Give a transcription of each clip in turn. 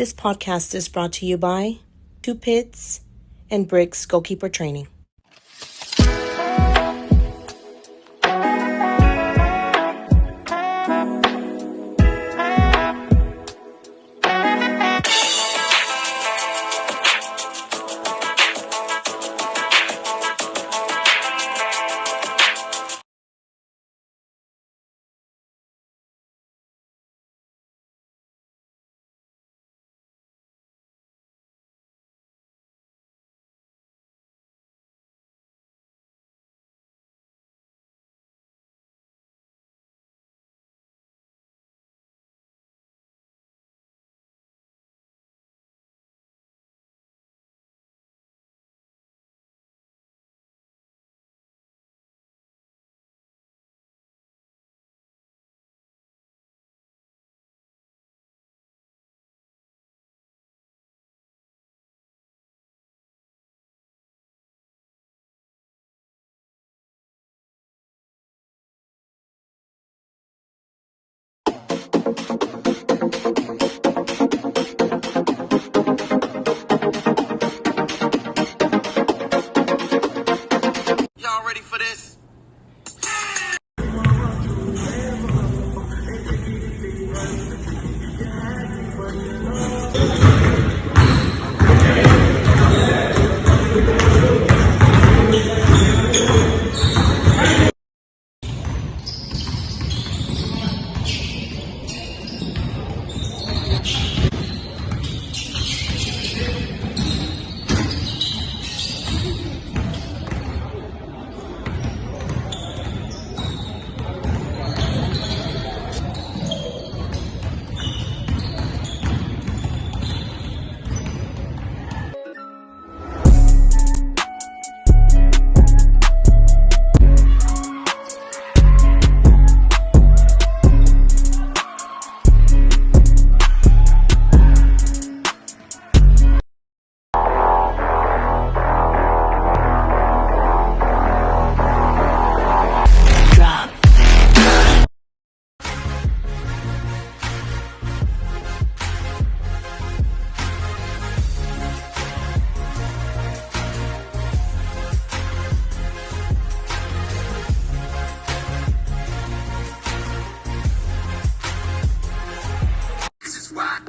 This podcast is brought to you by Two Pits and Bricks Goalkeeper Training. Y'all ready for this?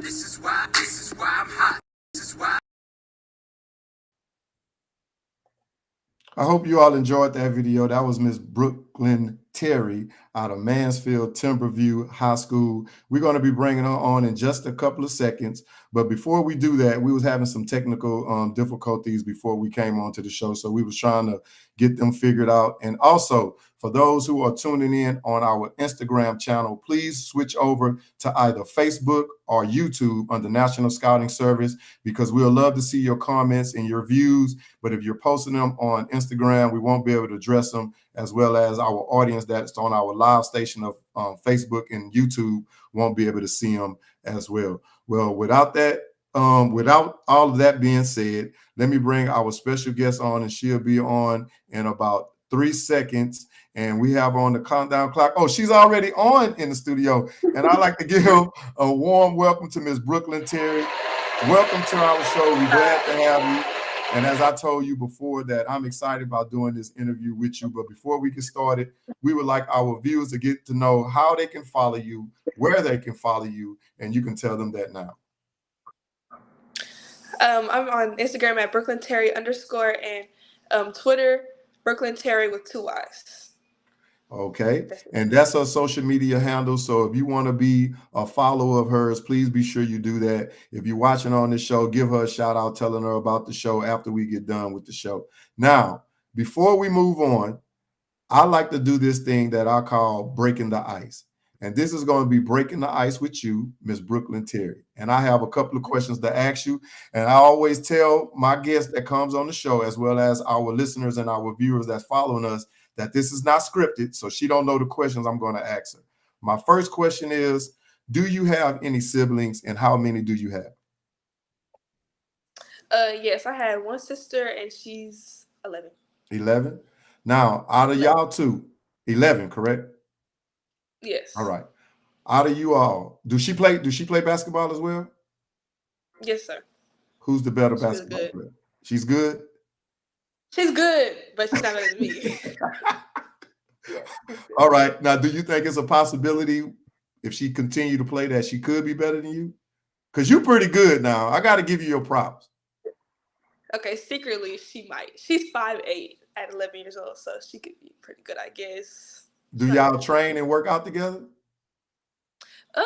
This is why I'm hot. This is why. I hope you all enjoyed that video. That was Miss Brooklyn Terry out of Mansfield Timberview High School. We're going to be bringing her on in just a couple of seconds. But before we do that, we was having some technical difficulties before we came onto the show. So we was trying to get them figured out. And also, for those who are tuning in on our Instagram channel, please switch over to either Facebook or YouTube under National Scouting Service, because we'll love to see your comments and your views. But if you're posting them on Instagram, we won't be able to address them, as well as our audience that's on our live station of Facebook and YouTube won't be able to see them as well. Well, without all of that being said, let me bring our special guest on, and she'll be on in about 3 seconds. And we have on the countdown clock. Oh, she's already on in the studio. And I'd like to give a warm welcome to Miss Brooklyn Terry. Welcome to our show. We're glad to have you. And as I told you before, that I'm excited about doing this interview with you. But before we get started, we would like our viewers to get to know how they can follow you, where they can follow you, and you can tell them that now. I'm on Instagram at BrooklynTerry_ and Twitter, Brooklyn Terry with 2 Y's. Okay, and that's her social media handle. So if you want to be a follower of hers, please be sure you do that. If you're watching on this show, give her a shout out telling her about the show after we get done with the show. Now, before we move on, I like to do this thing that I call breaking the ice. And this is going to be breaking the ice with you, Miss Brooklyn Terry. And I have a couple of questions to ask you. And I always tell my guest that comes on the show, as well as our listeners and our viewers that's following us, that this is not scripted, so she don't know the questions I'm going to ask her. My first question is, do you have any siblings, and how many do you have? Yes, I had one sister, and she's 11. 11? Now, out of y'all two, 11, correct? Yes. All right. Out of you all, does she play basketball as well? Yes, sir. Who's the better She's really basketball good. player? She's good? She's good, but she's not better than me. Yeah, she's good. All right. Now, do you think it's a possibility if she continue to play that she could be better than you? Because you're pretty good now. I got to give you your props. Okay, secretly she might. She's 5'8" at 11 years old, so she could be pretty good, I guess. Do y'all train and work out together? Uh,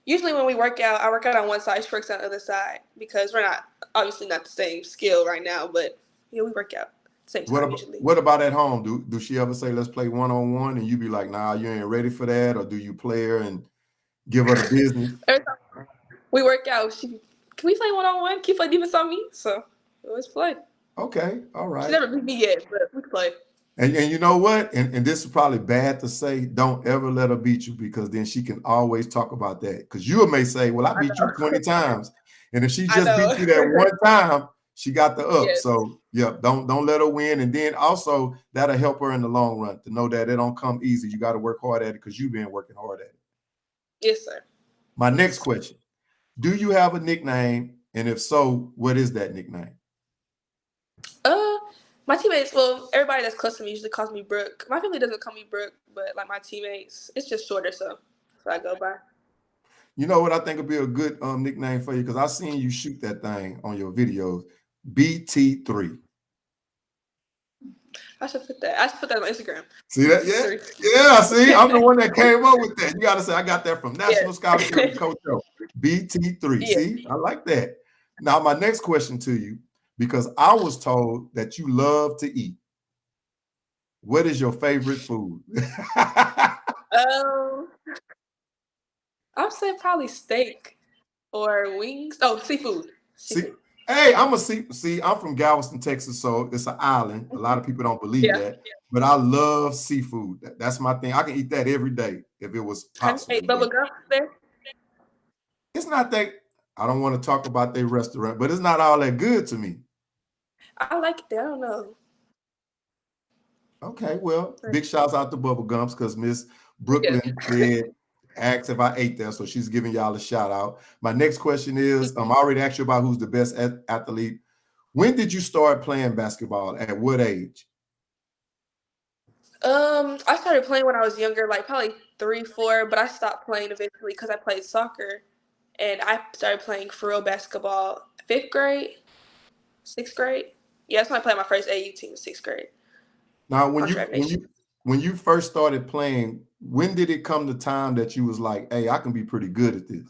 Usually when we work out, I work out on one side, she works on the other side because we're not obviously not the same skill right now, but yeah, we work out same time usually. What about at home? Do she ever say, let's play one-on-one, and you be like, nah, you ain't ready for that? Or do you play her and give her the business? Every time we work out, can we play one-on-one? Can you play defense on me? So we always play. Okay, all She right. never beat me yet, but we can play. And you know what? And this is probably bad to say, don't ever let her beat you, because then she can always talk about that. Because you may say, well, I beat you 20 times. And if she I just beat know. you that one time, she got the up. Yes. So yeah, don't let her win. And then also that'll help her in the long run to know that it don't come easy. You got to work hard at it because you've been working hard at it. Yes, sir. My next question: do you have a nickname? And if so, what is that nickname? My teammates, well, everybody that's close to me usually calls me Brooke. My family doesn't call me Brooke, but like my teammates, it's just shorter, so that's what I go by. You know what I think would be a good nickname for you? Because I seen you shoot that thing on your videos, BT3. I should put that on Instagram. See that? Yeah. Yeah, see, I'm the one that came up with that. You got to say, I got that from National Scouting Service Coach Joe. BT3. Yeah. See, I like that. Now, my next question to you, because I was told that you love to eat. What is your favorite food? I'll say probably steak or wings. Oh, seafood. See, hey, I'm from Galveston, Texas, so it's an island. A lot of people don't believe that, but I love seafood. That's my thing. I can eat that every day if it was possible. Have you ate bubble gum there? It's not that I don't want to talk about their restaurant, but it's not all that good to me. I like it there. I don't know. Okay, well, big shouts out to Bubble Gums because Miss Brooklyn asked if I ate there, so she's giving y'all a shout out. My next question is, I already asked you about who's the best athlete. When did you start playing basketball? At what age? I started playing when I was younger, like probably 3, 4, but I stopped playing eventually because I played soccer, and I started playing for real basketball 5th grade, 6th grade. Yeah, that's when I played my first AU team, 6th grade. Now, when you first started playing, when did it come the time that you was like, hey, I can be pretty good at this?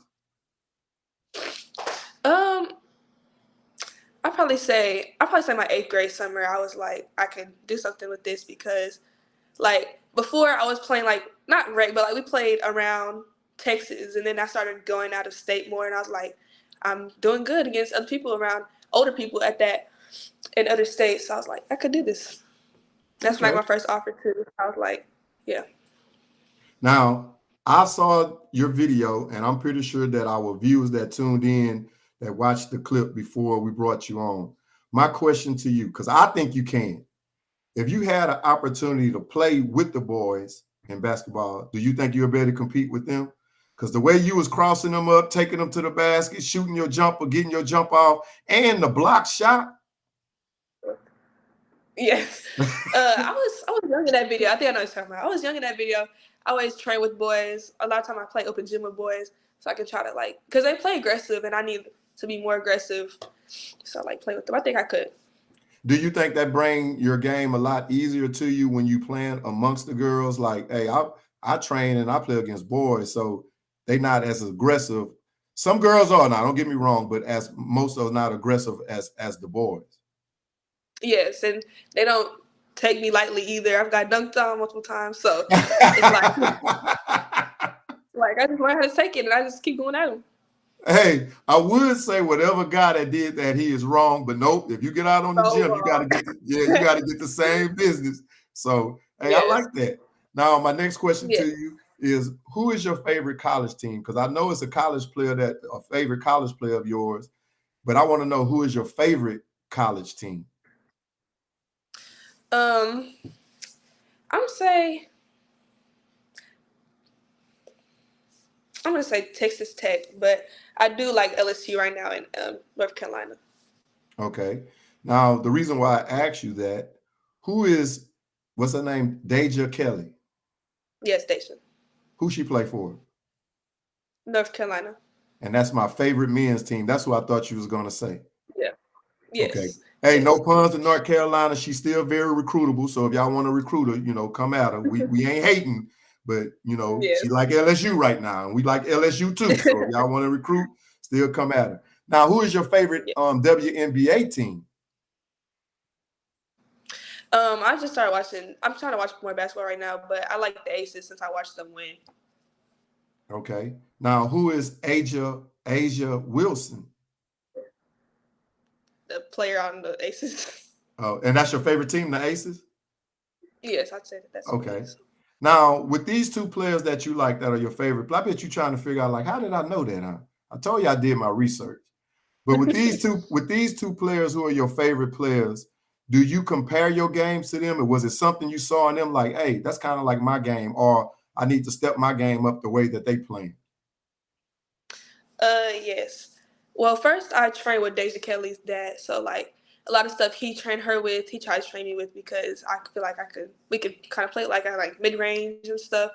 I'd probably say my 8th grade summer, I was like, I can do something with this because, like, before I was playing, like, not rec, but, like, we played around Texas, and then I started going out of state more, and I was like, I'm doing good against other people around, older people at that, in other states, so I was like, I could do this. That's like my first offer, too. I was like, yeah. Now, I saw your video, and I'm pretty sure that our viewers that tuned in, that watched the clip before we brought you on. My question to you, because I think you can. If you had an opportunity to play with the boys in basketball, do you think you'll be able to compete with them? Because the way you was crossing them up, taking them to the basket, shooting your jumper, getting your jump off, and the block shot. Yes. I was young in that video. I think I know what you're talking about. I was young in that video. I always train with boys. A lot of time I play open gym with boys, so I can try to, like, because they play aggressive, and I need to be more aggressive. So I like play with them. I think I could. Do you think that bring your game a lot easier to you when you playing amongst the girls? Like, hey, I train and I play against boys, so they not as aggressive. Some girls are now, don't get me wrong, but as most are not aggressive as the boys. Yes, and they don't take me lightly either. I've got dunked on multiple times, so it's like, I just learn how to take it, and I just keep going at them. Hey, I would say whatever guy that did that, he is wrong, but nope. If you get out on the gym, you gotta get you gotta get the same business. So hey, yes. I like that. Now, my next question to you is, who is your favorite college team? Because I know it's a favorite college player of yours, but I want to know who is your favorite college team. I'm say I'm gonna say Texas Tech, but I do like LSU right now in North Carolina. Okay. Now, the reason why I asked you that, what's her name? Deja Kelly. Yes, Station. Who she play for? North Carolina. And that's my favorite men's team. That's what I thought you was going to say. Yeah. Okay. Yes. Hey, Yes. no puns to North Carolina. She's still very recruitable. So if y'all want to recruit her, come at her. We ain't hating, but she Yes. like LSU right now, and we like LSU too. So if y'all want to recruit, still come at her. Now, who is your favorite WNBA team? I just started watching. I'm trying to watch more basketball right now, but I like the Aces since I watched them win. Okay. Now, who is Asia Wilson? The player on the Aces. Oh, and that's your favorite team, the Aces? Yes, I'd say that's what it Okay. is. Now, with these two players that you like that are your favorite, I bet you're trying to figure out, like, how did I know that? Huh? I told you I did my research. But with these two players who are your favorite players, do you compare your games to them? Or was it something you saw in them like, hey, that's kind of like my game, or I need to step my game up the way that they play? Yes. Well, first I trained with Deja Kelly's dad, so like a lot of stuff he trained her with, he tried to train me with because I feel like we could kind of play like I like mid range and stuff.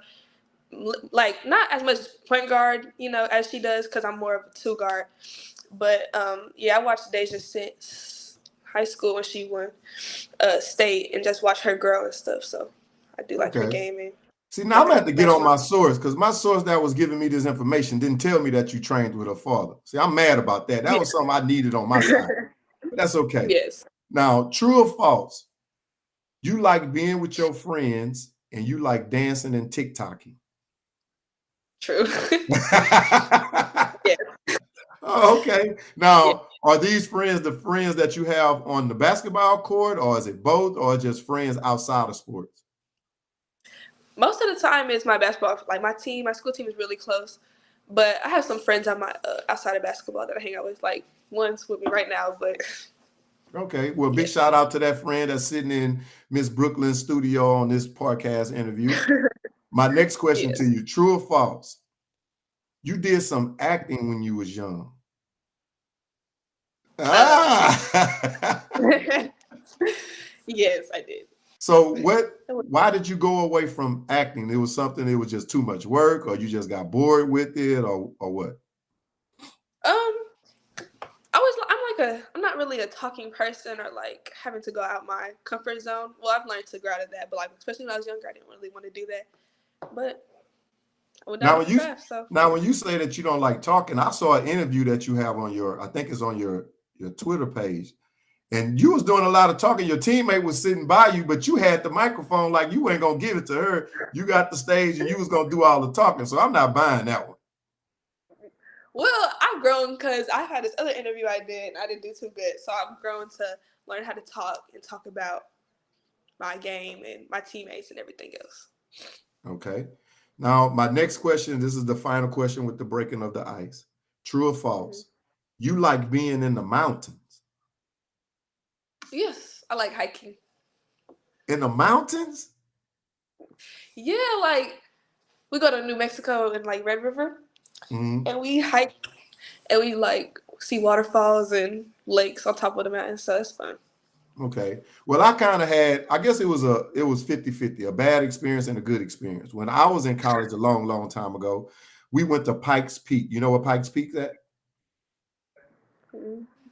Like not as much point guard, as she does because I'm more of a two guard. But yeah, I watched Deja since high school when she won state and just watch her grow and stuff. So I do like her Okay. game and See, now I'm going to have to get match on my source because my source that was giving me this information didn't tell me that you trained with her father. See, I'm mad about that. That was something I needed on my side, but that's okay. Yes. Now, true or false, you like being with your friends and you like dancing and TikToking. True. Yes. Oh, okay. Now, Yeah. are these friends the friends that you have on the basketball court, or is it both, or just friends outside of sports? Most of the time, it's my basketball. Like my school team is really close, but I have some friends on my outside of basketball that I hang out with. Like one's with me right now, but Okay. Well, big shout out to that friend that's sitting in Miss Brooklyn's studio on this podcast interview. My next question to yes. you, true or false? You did some acting when you was young. Ah. Yes, I did. So why did you go away from acting? It was something, it was just too much work, or you just got bored with it, or what? I'm not really a talking person or like having to go out my comfort zone. Well, I've learned to grow out of that, but like especially when I was younger, I didn't really want to do that. But I went down Now with the craft. So when you say that you don't like talking, I saw an interview that you have on I think it's on your Twitter page. And you was doing a lot of talking. Your teammate was sitting by you, but you had the microphone like you ain't gonna give it to her. You got the stage and you was gonna do all the talking. So I'm not buying that one. well, I've grown because I had this other interview I did and I didn't do too good. So I've grown to learn how to talk and talk about my game and my teammates and everything else. Okay. Now, my next question, this is the final question with the breaking of the ice. True or false? You like being in the mountains? Yes, I like hiking. In the mountains? Yeah, like we go to New Mexico and like Red River Mm-hmm. and we hike and we like see waterfalls and lakes on top of the mountain, so it's fun. Okay. Well, I kind of I guess it was 50-50, a bad experience and a good experience. When I was in college a long, long time ago, we went to Pikes Peak. You know what Pikes Peak is at?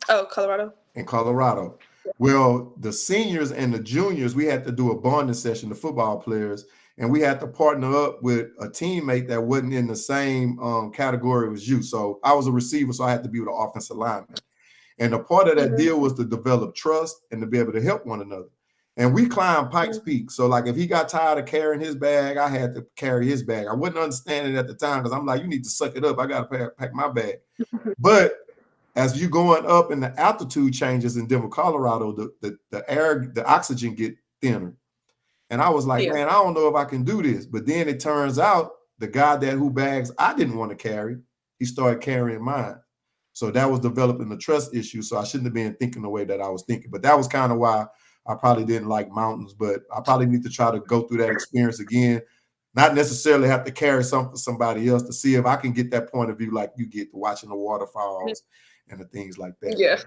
Oh, Colorado. In Colorado. Well, the seniors and the juniors, we had to do a bonding session, the football players, and we had to partner up with a teammate that wasn't in the same category as you. So I was a receiver, so I had to be with an offensive lineman. And a part of that deal was to develop trust and to be able to help one another. And we climbed Pikes Peak. So like if he got tired of carrying his bag, I had to carry his bag. I wasn't understanding it at the time because I'm like, you need to suck it up. I got to pack my bag. But as you going up and the altitude changes in Denver, Colorado, the air, the oxygen get thinner. And I was like, man, I don't know if I can do this. But then it turns out the guy who bags I didn't want to carry, he started carrying mine. So that was developing the trust issue. So I shouldn't have been thinking the way that I was thinking. But that was kind of why I probably didn't like mountains. But I probably need to try to go through that experience again. not necessarily have to carry something for somebody else, to see if I can get that point of view like you get to watching the waterfalls and the things like that. Yeah.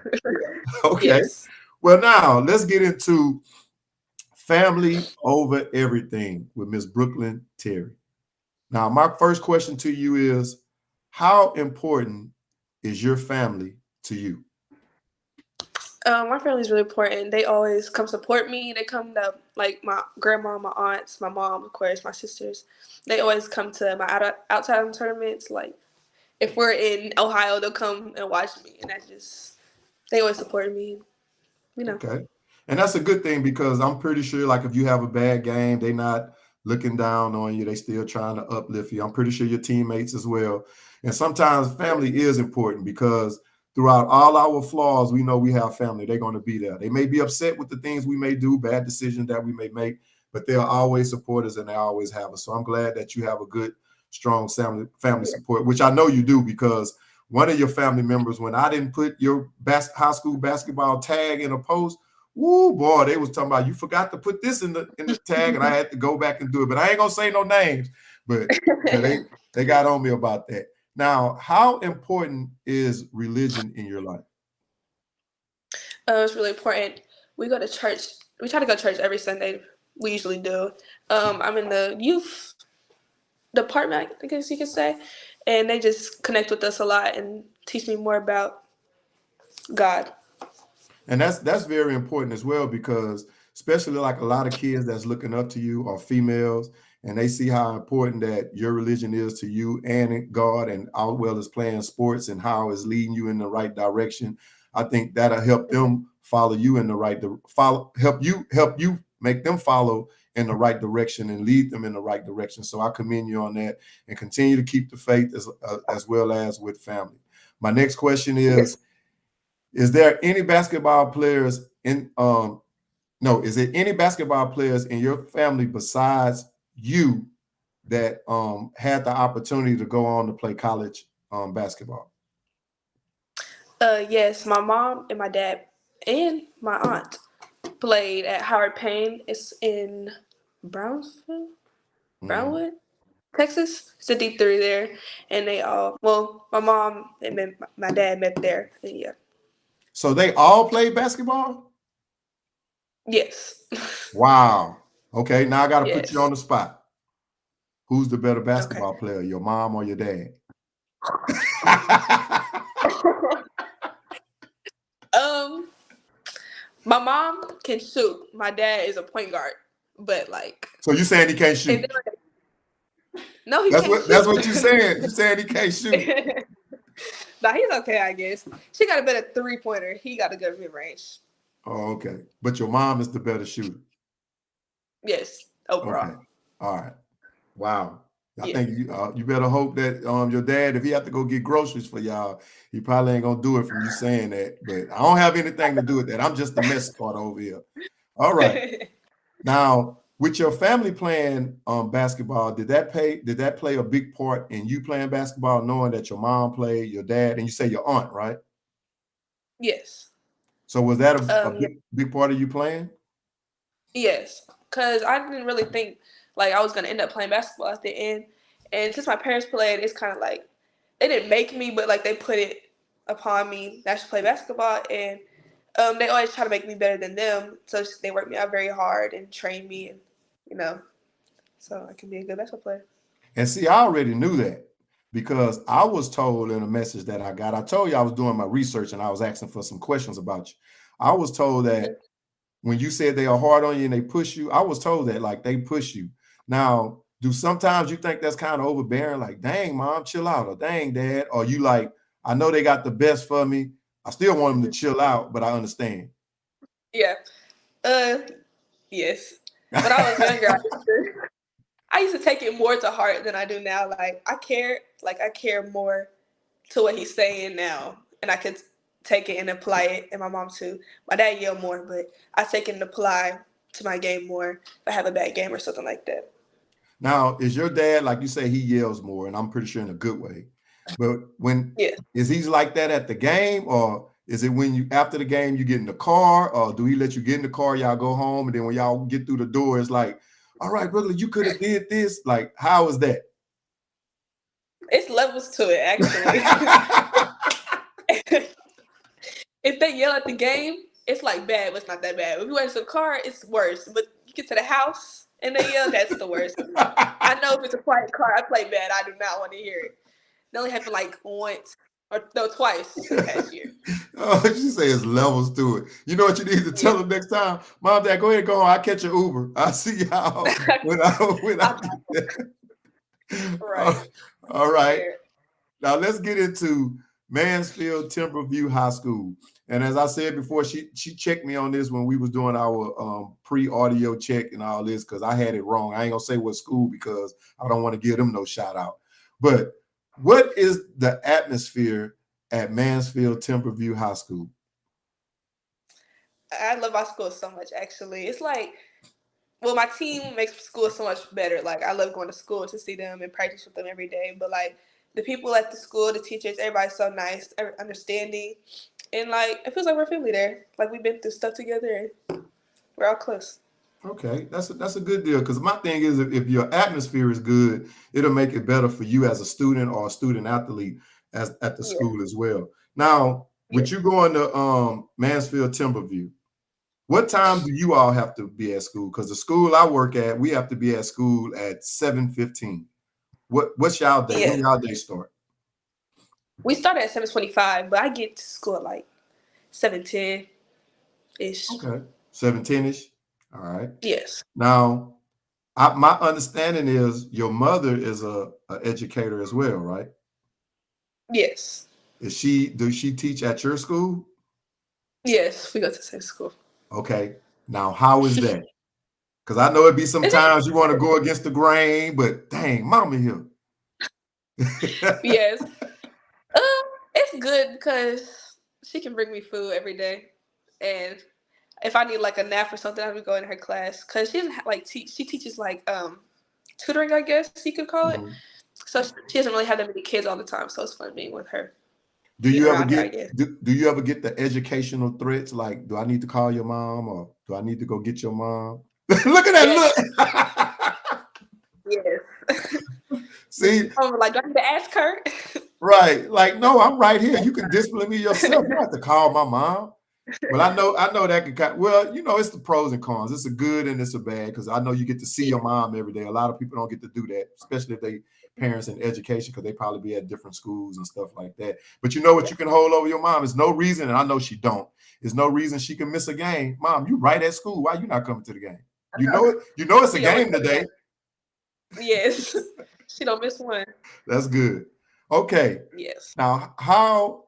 Okay. Yes. Well, now let's get into family over everything with Miss Brooklyn Terry. Now, my first question to you is, how important is your family to you? My family's really important. They always come support me. They come to, like, my grandma, my aunts, my mom, of course, my sisters. They always come to my outside tournaments. Like, if we're in Ohio, they'll come and watch me, and they always support me. You know. Okay. And that's a good thing, because I'm pretty sure, like, if you have a bad game, they're not looking down on you. They still trying to uplift you. I'm pretty sure your teammates as well. And sometimes family is important, because throughout all our flaws, we know we have family. They're going to be there. They may be upset with the things we may do, bad decisions that we may make, but they'll always support us, and they always have us. So I'm glad that you have a good, strong family support, which I know you do, because one of your family members, when I didn't put your high school basketball tag in a post, woo, boy, they was talking about, you forgot to put this in the tag, and I had to go back and do it. But I ain't gonna say no names, but yeah, they got on me about that. Now, how important is religion in your life? It's really important. We go to church. We try to go to church every Sunday. We usually do. I'm in the youth department, I guess you could say, and they just connect with us a lot and teach me more about God. And that's very important as well, because especially like a lot of kids that's looking up to you are females, and they see how important that your religion is to you and God, and as well as playing sports and how it's leading you in the right direction. I think that'll help them follow you in the right help you make them follow in the right direction and lead them in the right direction. So I commend you on that, and continue to keep the faith as well as with family. My next question is, is there any basketball players in is there any basketball players in your family besides you that had the opportunity to go on to play college basketball? Yes, my mom and my dad and my aunt played at Howard Payne. It's in Brownsville, Brownwood, Texas. It's a D3 there, and they all, well, my mom and my dad met there. And yeah. So they all played basketball? Yes. Wow. Okay, now I got to put you on Yes. the spot. Who's the better Okay. basketball player, your mom or your dad? My mom can shoot. My dad is a point guard, but like. So you saying he can't And shoot? then, no, he can't shoot. That's what you saying. You saying he can't shoot? Nah, he's okay, I guess. She got a better 3-pointer. He got a good mid range. Oh, okay. But your mom is the better shooter. Yes, overall. Okay. All right. Wow. I Yeah. think you better hope that your dad, if he have to go get groceries for y'all, he probably ain't gonna do it from you saying that. But I don't have anything to do with that. I'm just the mescot over here. All right. Now, with your family playing basketball, did that play a big part in you playing basketball, knowing that your mom played, your dad, and you say your aunt, right? Yes. So was that a Yeah. big part of you playing? Yes, because I didn't really think like I was gonna end up playing basketball at the end, and since my parents played, it's kind of like they didn't make me, but like they put it upon me that I should play basketball, and they always try to make me better than them, so they work me out very hard and train me, and so I can be a good basketball player. And see, I already knew that, because I was told in a message that I got. I told you I was doing my research and I was asking for some questions about you. I was told that when you said they are hard on you and they push you, I was told that like they push you. Now, do sometimes you think that's kind of overbearing? Like, dang, mom, chill out, or dang, dad, or you like, I know they got the best for me. I still want them to chill out, but I understand. Yeah. Yes. When I was younger, I used to take it more to heart than I do now. Like I care more to what he's saying now, and I could take it and apply it. And my mom too. My dad yelled more, but I take it and apply to my game more if I have a bad game or something like that. Now, is your dad, like you say, he yells more, and I'm pretty sure in a good way. But Yeah. is he like that at the game, or is it when you after the game you get in the car, or do he let you get in the car, y'all go home, and then when y'all get through the door, it's like, all right, Brooklyn, you could have did this. Like, how was that? It's levels to it, actually. If they yell at the game, it's like bad, but it's not that bad. If you went to the car, it's worse. But you get to the house and they yell, that's the worst. I know if it's a quiet car, I play bad. I do not want to hear it. It only happened like once or no, twice this past year. Oh, she say it's levels to it. You know what you need to tell them next time? Mom, Dad, go ahead, go on. I'll catch an Uber. I'll see y'all when I get there. Right. All right. Now let's get into Mansfield Timberview High School. And as I said before, she checked me on this when we was doing our pre-audio check and all this, because I had it wrong. I ain't gonna say what school because I don't want to give them no shout out. But what is the atmosphere at Mansfield Timberview High School? I love our school so much, actually. It's like, well, my team makes school so much better. Like, I love going to school to see them and practice with them every day. But, like, the people at the school, the teachers, everybody's so nice, understanding. And, like, it feels like we're family there. Like, we've been through stuff together and we're all close. Okay, that's a good deal, because my thing is, if your atmosphere is good, it'll make it better for you as a student or a student athlete at the school as well. Now, with you going to Mansfield Timberview, what time do you all have to be at school? Because the school I work at, we have to be at school at 7:15. What's y'all day? When y'all day start? We start at 7:25, but I get to school at like 7:10-ish. Okay, 7:10-ish. All right. Yes. Now, my understanding is your mother is a educator as well, right? Yes. Does she teach at your school? Yes, we go to the same school. Okay. Now, how is that? Because I know it'd be sometimes you want to go against the grain, but dang, mama here. Yes. It's good because she can bring me food every day, and if I need like a nap or something, I would go in her class because she doesn't like teach. She teaches like tutoring, I guess you could call it. So she doesn't really have that many kids all the time, so it's fun being with her. Do you ever get the educational threats like, do I need to call your mom or do I need to go get your mom? Look at that look. Yes. See, like, do I need to ask her? Right. Like, no, I'm right here. You can discipline me yourself. You don't have to call my mom. Well, I know that can kind of, well, you know, it's the pros and cons. It's a good and it's a bad, because I know you get to see your mom every day. A lot of people don't get to do that, especially if they parents in education, because they probably be at different schools and stuff like that. But you know what you can hold over your mom is no reason, and I know she don't. There's no reason she can miss a game. Mom, you right at school. Why you not coming to the game? You know it. You know it's a game today. Yes. She don't miss one. That's good. Okay. Yes. Now, how?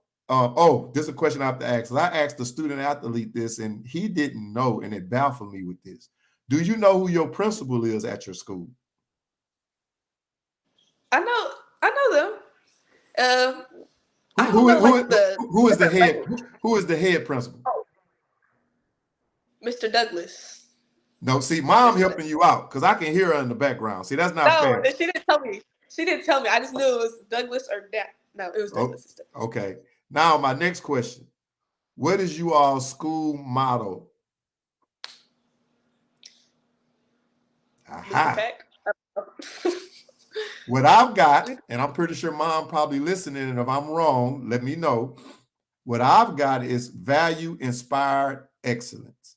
This is a question I have to ask. I asked the student athlete this, and he didn't know, and it baffled me with this. Do you know who your principal is at your school? I know them. Who is the head? Who is the head principal? Oh, Mr. Douglas. No, see, mom helping you out because I can hear her in the background. See, that's not fair. No, she didn't tell me. She didn't tell me. I just knew it was Douglas or that. No, it was Douglas. Okay. Now, my next question. What is you all school motto? Aha. What I've got, and I'm pretty sure mom probably listening, and if I'm wrong, let me know. What I've got is value inspired excellence.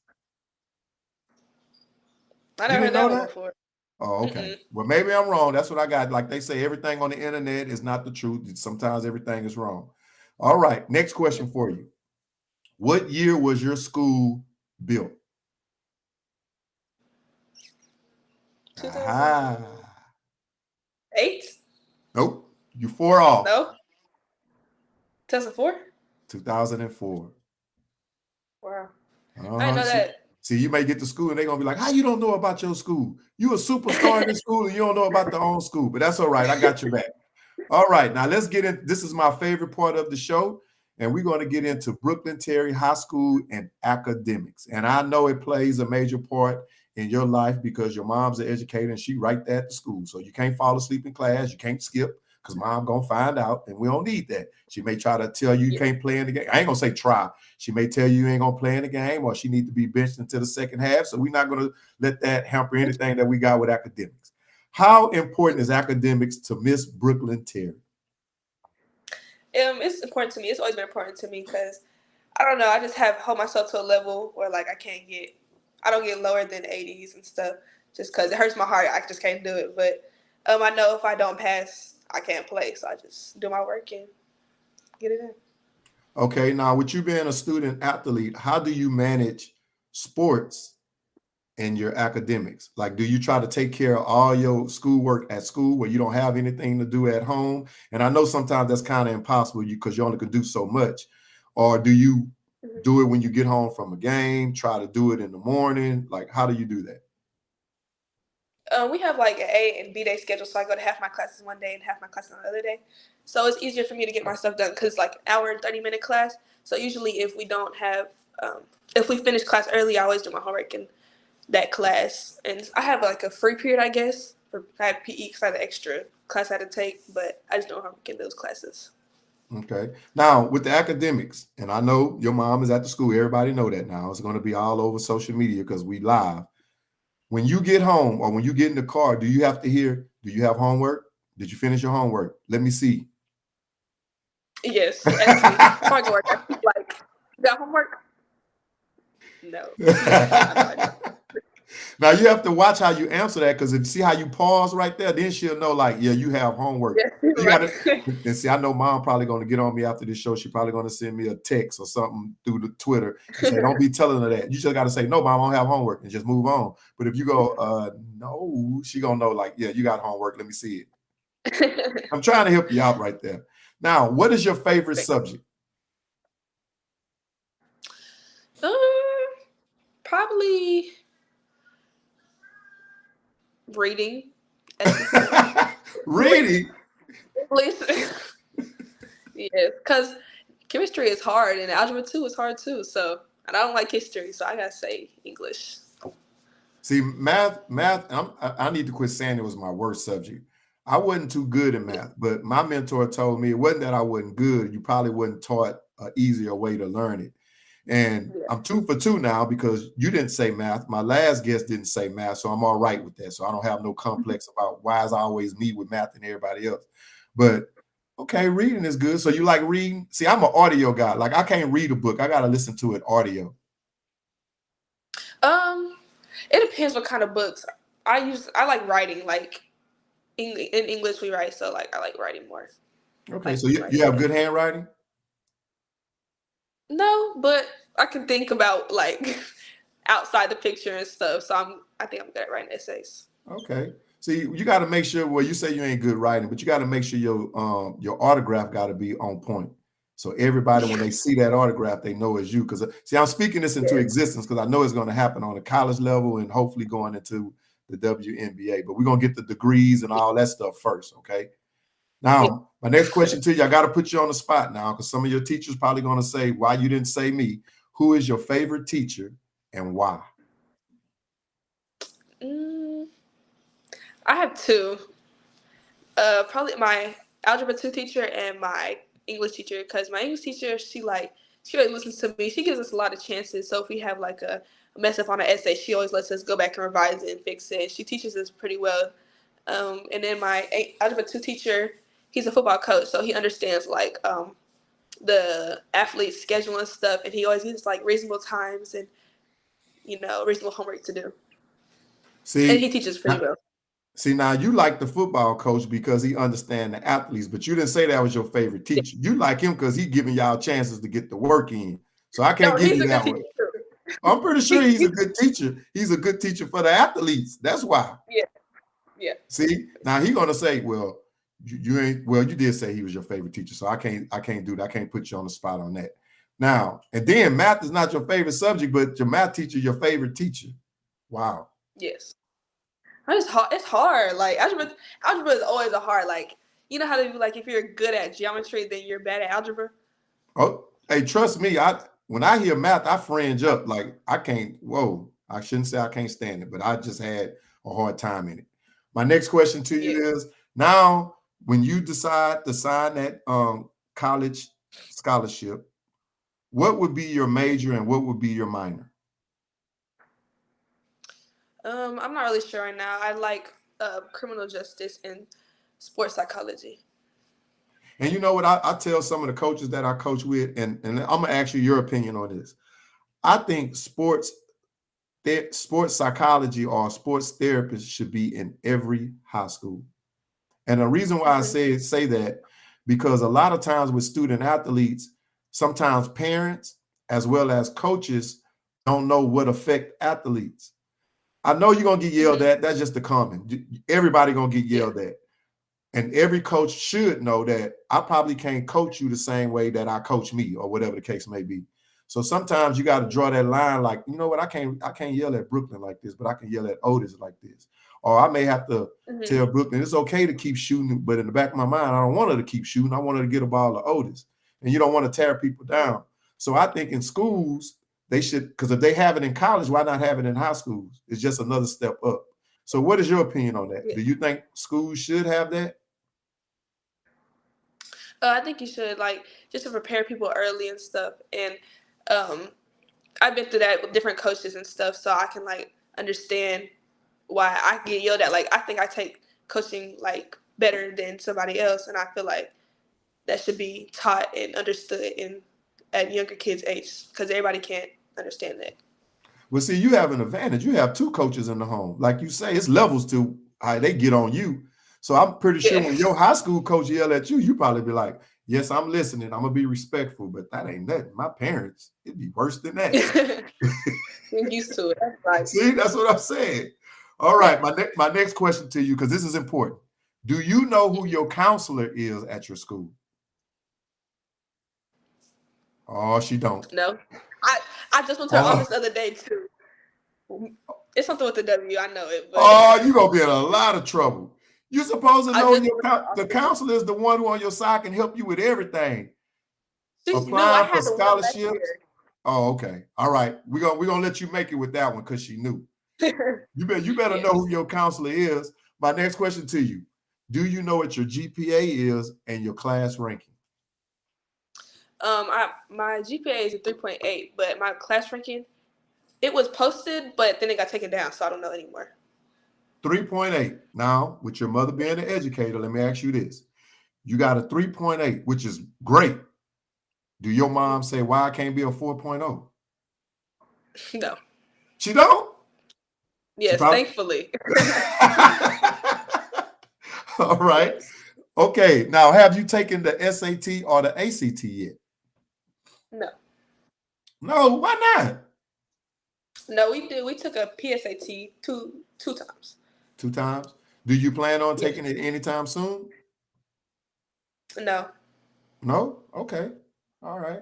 I never heard that one before. Oh, okay. Well, maybe I'm wrong. That's what I got. Like they say, everything on the internet is not the truth. Sometimes everything is wrong. All right. Next question for you. What year was your school built? 2008? Nope. You 4 off. No. 2004? 2004. Wow. I didn't know that. See, you may get to school and they're going to be like, how you don't know about your school? You a superstar in this school and you don't know about the own school. But that's all right. I got your back. All right. Now let's get in. This is my favorite part of the show. And we're going to get into Brooklyn Terry High School and academics. And I know it plays a major part in your life because your mom's an educator and she right there at the school. So you can't fall asleep in class. You can't skip. because mom gonna find out, and we don't need that. She may try to tell you can't play in the game. I ain't gonna say try. She may tell you ain't gonna play in the game, or she need to be benched into the second half. So we're not gonna let that hamper anything that we got with academics. How important is academics to Miss Brooklyn Terry? It's important to me. It's always been important to me because I don't know. I just hold myself to a level where like I don't get lower than 80s and stuff just because it hurts my heart. I just can't do it. But I know if I don't pass, I can't play. So I just do my work and get it in. Okay, now with you being a student athlete, how do you manage sports and your academics? Like, do you try to take care of all your schoolwork at school where you don't have anything to do at home? And I know sometimes that's kind of impossible because you only can do so much. Or do you do it when you get home from a game, try to do it in the morning? Like, how do you do that? We have like an A and B day schedule, so I go to half my classes one day and half my classes on the other day. So it's easier for me to get my stuff done because it's like an hour and 30-minute class. So usually if we don't have, if we finish class early, I always do my homework in that class. And I have like a free period, I guess. I have PE because I had an extra class I had to take, but I just don't homework in those classes. Okay. Now with the academics, and I know your mom is at the school. Everybody know that now. It's going to be all over social media because we live. When you get home or when you get in the car, do you have to hear, do you have homework? Did you finish your homework? Let me see. Yes. Like, you got homework? No. Now you have to watch how you answer that, because if you see how you pause right there, then she'll know like, yeah, you have homework. Yes, You gotta, and see, I know mom probably going to get on me after this show. She's probably going to send me a text or something through the Twitter and say, don't be telling her that. You just got to say, no, mom, I don't have homework, and just move on. But if you go, no, she going to know like, yeah, you got homework. Let me see it. I'm trying to help you out right there. Now, what is your favorite subject? Probably reading. Reading? Yes, because chemistry is hard and algebra 2 is hard too. So, and I don't like history, so I gotta say English. See, math, I need to quit saying it was my worst subject. I wasn't too good in math, but my mentor told me it wasn't that I wasn't good. You probably wasn't taught an easier way to learn it. And I'm 2 for 2 now because you didn't say math. My last guest didn't say math, so I'm all right with that. So I don't have no complex about why is always me with math and everybody else. But okay, reading is good. So you like reading? See, I'm an audio guy. Like I can't read a book. I got to listen to it audio. It depends what kind of books. I like writing. Like in English we write, so like I like writing more. Okay, like so you have good handwriting? No, but I can think about like outside the picture and stuff. So I think I'm good at writing essays. Okay. See, you got to make sure, well, you say you ain't good writing, but you got to make sure your autograph got to be on point. So everybody, when they see that autograph, they know it's you. Because see, I'm speaking this into existence because I know it's going to happen on the college level and hopefully going into the WNBA. But we're going to get the degrees and all that stuff first, okay? Now, my next question to you, I got to put you on the spot now because some of your teachers probably going to say, why you didn't say me? Who is your favorite teacher and why? I have 2. Probably my algebra 2 teacher and my English teacher, because my English teacher, she really listens to me. She gives us a lot of chances. So if we have like a mess up on an essay, she always lets us go back and revise it and fix it. She teaches us pretty well. And then my algebra 2 teacher, he's a football coach, so he understands like the athlete's schedule and stuff, and he always gives like reasonable times and reasonable homework to do. See, and he teaches pretty well. See, now you like the football coach because he understands the athletes, but you didn't say that was your favorite teacher. You like him because he's giving y'all chances to get the work in. So I can't give you that one. I'm pretty sure he's a good teacher. He's a good teacher for the athletes. That's why. Yeah. See, now he's gonna say, well, you ain't. Well, you did say he was your favorite teacher, so I can't do that. I can't put you on the spot on that. Now, and then math is not your favorite subject, but your math teacher, your favorite teacher. Wow. Yes. It's hard. Like algebra is always a hard. Like you know how they do. Like if you're good at geometry, then you're bad at algebra. Oh, hey, trust me. When I hear math, I fringe up. Like I can't. Whoa, I shouldn't say I can't stand it, but I just had a hard time in it. My next question to you is: now when you decide to sign that college scholarship, what would be your major and what would be your minor? I'm not really sure right now. I like criminal justice and sports psychology. And you know what? I tell some of the coaches that I coach with, and I'm gonna ask you your opinion on this. I think sports psychology or sports therapist should be in every high school. And the reason why I say that, because a lot of times with student athletes, sometimes parents as well as coaches don't know what affect athletes. I know you're gonna get yelled at. That's just the common. Everybody gonna get yelled at. And every coach should know that I probably can't coach you the same way that I coach me, or whatever the case may be. So sometimes you got to draw that line, like, you know what, I can't yell at Brooklyn like this, but I can yell at Otis like this. Or I may have to tell Brooklyn it's okay to keep shooting, but in the back of my mind, I don't want her to keep shooting. I want her to get a ball to Otis. And you don't want to tear people down. So I think in schools, they should, because if they have it in college, why not have it in high schools? It's just another step up. So what is your opinion on that? Do you think schools should have that? I think you should, like, just to prepare people early and stuff. And I've been through that with different coaches and stuff, so I can, like, understand why I get yelled at. Like, I think I take coaching, like, better than somebody else, and I feel like that should be taught and understood at younger kids' age, because everybody can't understand that. Well, see, you have an advantage. You have two coaches in the home. Like you say, it's levels to how they get on you. So I'm pretty sure when your high school coach yell at you, you probably be like, yes, I'm listening. I'm going to be respectful, but that ain't nothing. My parents, it'd be worse than that. You're used to it. That's right. See, that's what I'm saying. All right, my next question to you, because this is important. Do you know who your counselor is at your school? Oh, she don't. No. I just went to her office the other day, too. It's something with the W. I know it. But you're going to be in a lot of trouble. You're supposed to know the counselor is the one who on your side can help you with everything. Applying for scholarships. Oh, okay. All right. We're gonna let you make it with that one because she knew. You better know who your counselor is. My next question to you: do you know what your GPA is and your class ranking? My GPA is a 3.8, but my class ranking, it was posted, but then it got taken down, so I don't know anymore. 3.8. Now, with your mother being an educator, let me ask you this. You got a 3.8, which is great. Do your mom say, why I can't be a 4.0? No. She don't? Yes, thankfully. All right. Yes. Okay. Now, have you taken the SAT or the ACT yet? No. No, why not? No, we did. We took a PSAT two times. 2 times? Do you plan on taking it anytime soon? No. No? Okay. All right.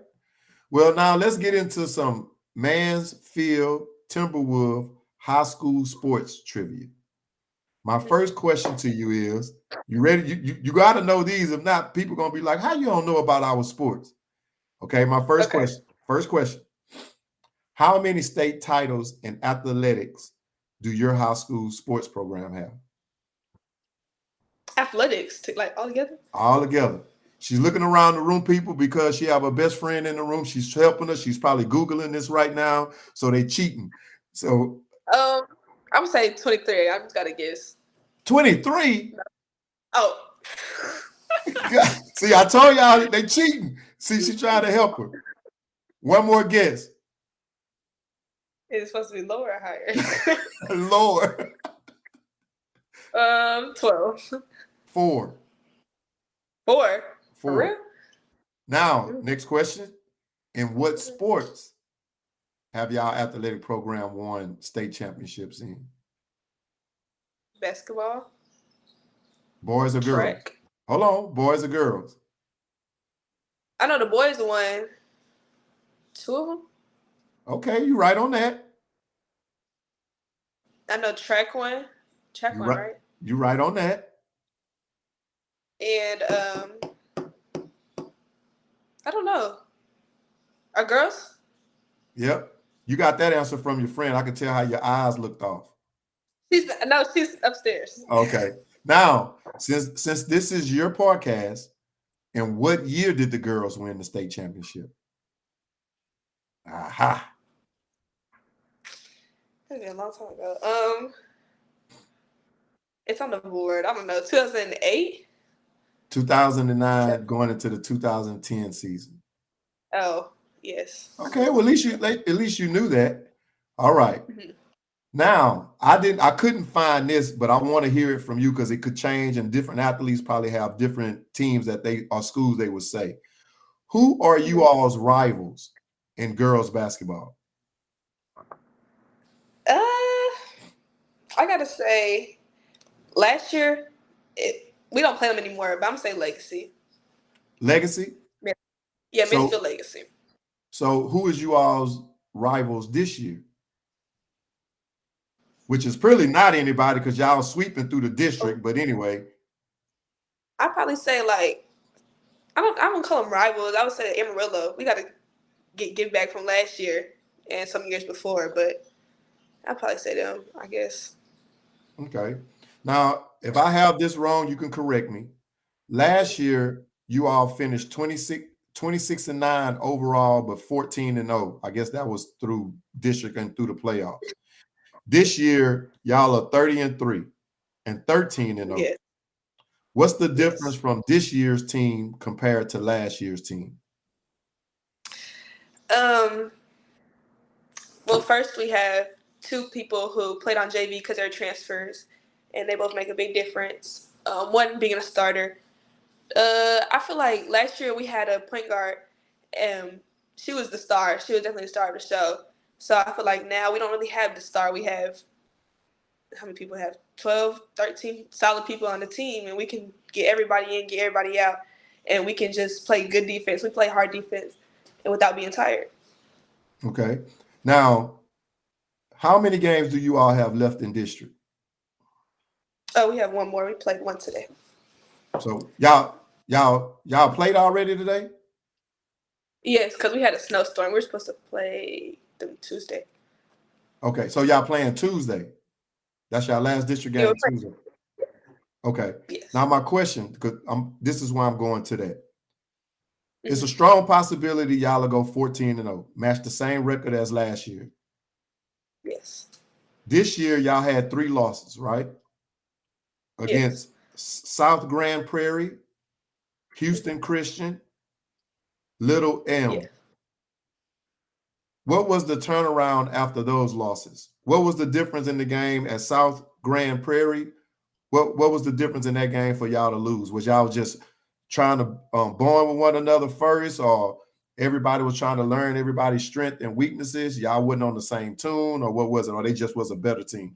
Well, now let's get into some Mansfield Timberview high school sports trivia. My first question to you is, you ready? You got to know these. If not, people are going to be like, how you don't know about our sports? Okay, my first question. First question. How many state titles in athletics do your high school sports program have? Athletics, like all together? All together. She's looking around the room, people, because she have her best friend in the room. She's helping us. She's probably Googling this right now. So they cheating. So I would say 23. I just got to guess. 23? Oh. See, I told y'all they cheating. See, she trying to help her. One more guess. Is it supposed to be lower or higher? Lower. 12. 4. 4? For real? Now, next question. In what sports have y'all athletic program won state championships in? Basketball. Boys or girls? Track. Hold on. Boys or girls? I know the boys won 2 of them. Okay, you right on that. I know track won. Track won, right? You right on that. And I don't know. Are girls? Yep. You got that answer from your friend. I could tell how your eyes looked off. She's upstairs. Okay. Now, since this is your podcast, and what year did the girls win the state championship? Aha. That'd be a long time ago. It's on the board. I don't know. 2008. 2009 going into the 2010 season. Oh, yes. Okay, well at least you knew that. All right. Mhm. Now, I couldn't find this, but I want to hear it from you because it could change, and different athletes probably have different teams that they or schools they would say. Who are you all's rivals in girls basketball? I gotta say, last year, we don't play them anymore, but I'm gonna say Legacy. Legacy? Yeah, So Mansfield Legacy. so who is you all's rivals this year? Which is really not anybody because y'all sweeping through the district, but anyway. I'd probably say like I don't call them rivals. I would say Amarillo. We gotta get back from last year and some years before, but I'd probably say them, I guess. Okay. Now, if I have this wrong, you can correct me. Last year, you all finished 26-9 overall, but 14-0. I guess that was through district and through the playoffs. This year, y'all are 30-3 and 13-0. Yes. What's the difference from this year's team compared to last year's team? Well, first we have two people who played on JV because they're transfers, and they both make a big difference. One being a starter. I feel like last year we had a point guard, and she was the star. She was definitely the star of the show. So I feel like now we don't really have the star. We have, how many people have? 12, 13 solid people on the team, and we can get everybody in, get everybody out, and we can just play good defense. We play hard defense and without being tired. Okay. Now, how many games do you all have left in district? Oh, we have one more. We played one today. So y'all played already today? Yes, because we had a snowstorm. We were supposed to play them Tuesday. Okay, so y'all playing Tuesday. That's your last district game Tuesday. Okay. Yes. Now my question, because this is why I'm going to that. It's a strong possibility y'all will go 14-0, match the same record as last year. Yes. This year y'all had 3 losses, right? Against South Grand Prairie, Houston Christian, Little M. Yes. What was the turnaround after those losses? What was the difference in the game at South Grand Prairie? What was the difference in that game for y'all to lose? Was y'all just trying to bond with one another first, or everybody was trying to learn everybody's strength and weaknesses? Y'all wasn't on the same tune, or what was it? Or they just was a better team?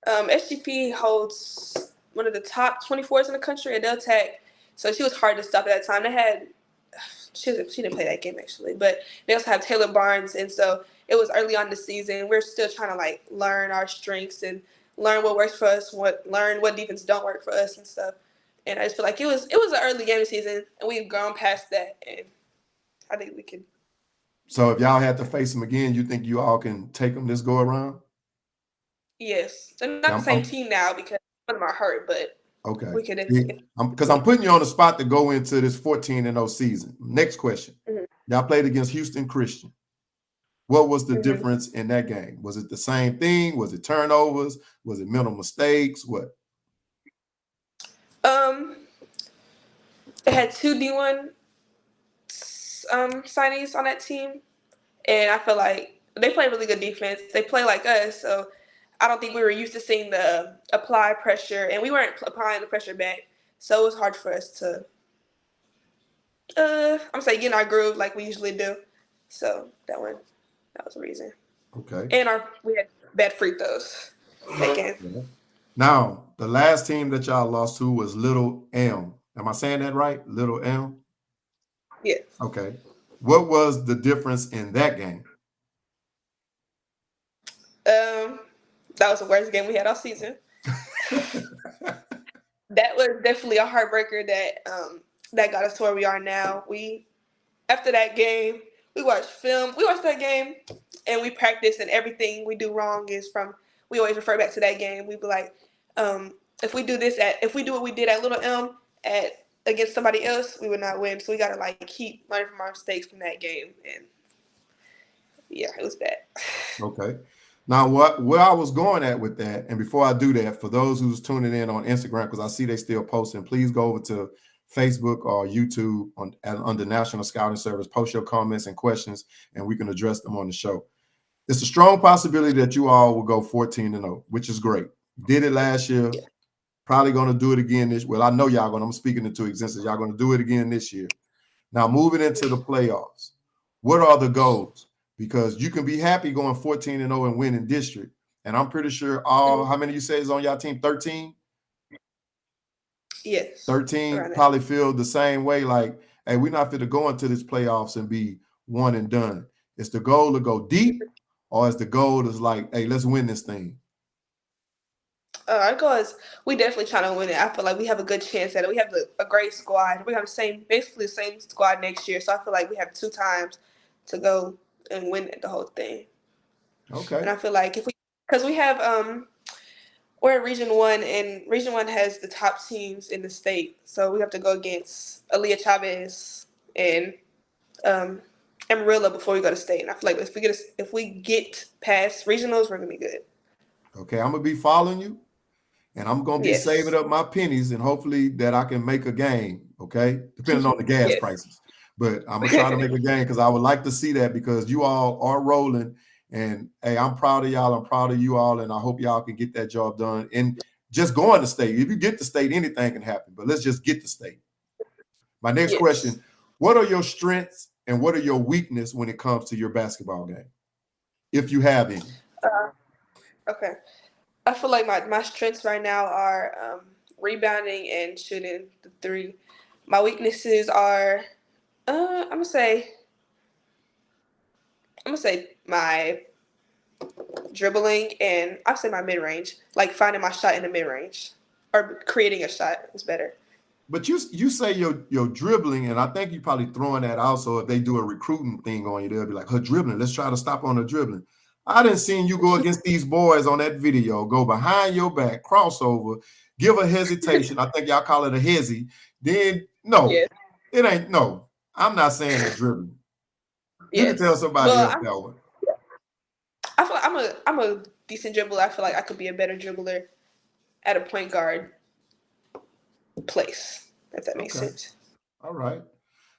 SGP holds one of the top 24s in the country at LTAC, so she was hard to stop at that time. They had she didn't play that game actually, but they also have Taylor Barnes, and so it was early on the season. We're still trying to like learn our strengths and learn what works for us, learn what defense don't work for us and stuff. And I just feel like it was an early game season, and we've gone past that, and I think we can. So if y'all had to face them again, you think you all can take them this go around? Yes, they're not the same team now because one of them are hurt, but okay, we could. Because I'm putting you on the spot to go into this 14-0 season. Next question. Y'all played against Houston Christian. What was the difference in that game? Was it the same thing? Was it turnovers? Was it mental mistakes? What? They had 2 D1 signees on that team, and I feel like they play really good defense. They play like us, so I don't think we were used to seeing the apply pressure, and we weren't applying the pressure back, so it was hard for us to, get in our groove like we usually do. So that was the reason. Okay. And we had bad free throws that game. Now, the last team that y'all lost to was Little M. Am I saying that right? Little M? Yes. Okay. What was the difference in that game? That was the worst game we had all season. That was definitely a heartbreaker that got us to where we are now. After that game, we watched film. We watched that game, and we practiced, and everything we do wrong we always refer back to that game. We'd be like, if we do what we did at Little Elm against somebody else, we would not win. So we gotta like keep learning from our mistakes from that game, and yeah, it was bad. Okay. Now, where I was going at with that, and before I do that, for those who's tuning in on Instagram, because I see they still posting, please go over to Facebook or YouTube under National Scouting Service, post your comments and questions, and we can address them on the show. It's a strong possibility that you all will go 14-0, which is great. Did it last year. Yeah. Probably going to do it again this. Well, I know y'all going. I'm speaking into existence. Y'all going to do it again this year. Now, moving into the playoffs, what are the goals? Because you can be happy going 14-0 and winning district. And I'm pretty sure how many you say is on y'all team? 13? Yes. 13 probably feel the same way. Like, hey, we're not fit to go into this playoffs and be one and done. Is the goal to go deep, or is the goal is like, hey, let's win this thing? Our goal is we definitely trying to win it. I feel like we have a good chance at it. We have a great squad. We have basically the same squad next year. So I feel like we have 2 times to go and win the whole thing. Okay. And I feel like because we have we're in Region 1, and Region 1 has the top teams in the state. So we have to go against Aaliyah Chavez and Amarillo before we go to state. And I feel like if we get past regionals, we're gonna be good. Okay, I'm gonna be following you, and I'm gonna be saving up my pennies, and hopefully that I can make a game. Okay, depending on the gas prices, but I'm gonna try to make a game because I would like to see that, because you all are rolling, and hey, I'm proud of y'all. I'm proud of you all, and I hope y'all can get that job done. And just going to state, if you get to state, anything can happen. But let's just get to state. My next question: what are your strengths and what are your weaknesses when it comes to your basketball game, if you have any? Okay. I feel like my strengths right now are rebounding and shooting the 3. My weaknesses are I'm gonna say my dribbling, and I'll say my mid-range, like finding my shot in the mid-range or creating a shot is better. But you say your dribbling, and I think you probably throwing that also. If they do a recruiting thing on you, they'll be like, her dribbling, let's try to stop on her dribbling. I didn't see you go against these boys on that video, go behind your back, crossover, give a hesitation. I think y'all call it a hezzy. Then it ain't. No, I'm not saying that dribbling. You can tell somebody else that one. I feel like I'm a decent dribbler. I feel like I could be a better dribbler at a point guard place, if that makes sense. All right.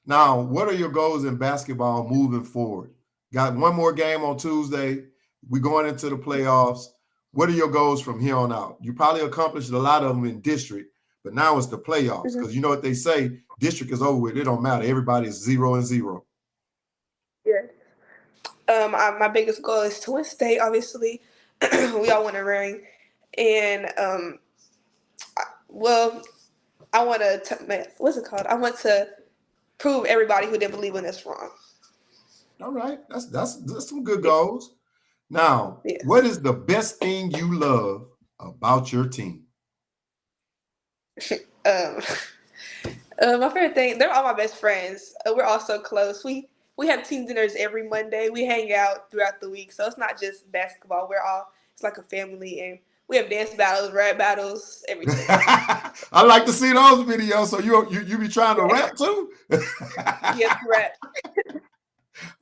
Now, what are your goals in basketball moving forward? Got one more game on Tuesday. We're going into the playoffs. What are your goals from here on out? You probably accomplished a lot of them in district, but now it's the playoffs, because you know what they say, district is over with. It don't matter. Everybody is 0-0. Yeah. My biggest goal is to win state, obviously. We all want a ring. And, I want to, what's it called? I want to prove everybody who didn't believe in us wrong. All right. That's some good goals. Now, what is the best thing you love about your team? My favorite thing, they're all my best friends. We're all so close. We have team dinners every Monday. We hang out throughout the week. So it's not just basketball. It's like a family, and we have dance battles, rap battles, everything. I like to see those videos. So you be trying to rap too? Yes, rap.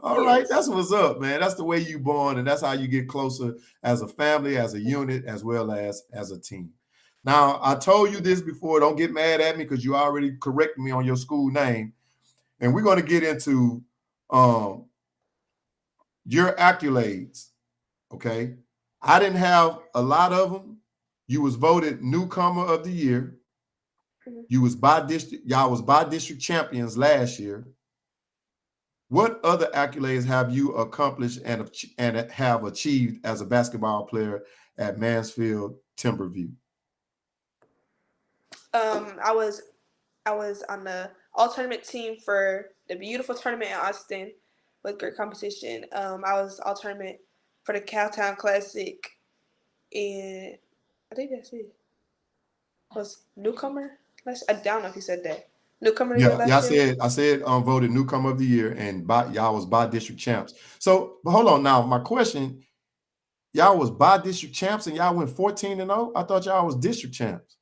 All right, that's what's up, man. That's the way you born, and that's how you get closer as a family, as a unit, as well as a team. Now, I told you this before. Don't get mad at me because you already corrected me on your school name. And we're going to get into your accolades, okay? I didn't have a lot of them. You was voted newcomer of the year. You was y'all was by district champions last year. What other accolades have you accomplished and have achieved as a basketball player at Mansfield Timberview? I was on the all-tournament team for the beautiful tournament in Austin with great competition. I was all-tournament for the Cowtown Classic, and I think that's it. Was newcomer? I don't know if you said that. Newcomer last year? I said voted newcomer of the year, and y'all was by district champs. So, but hold on now. My question, y'all was by district champs and y'all went 14-0? I thought y'all was district champs.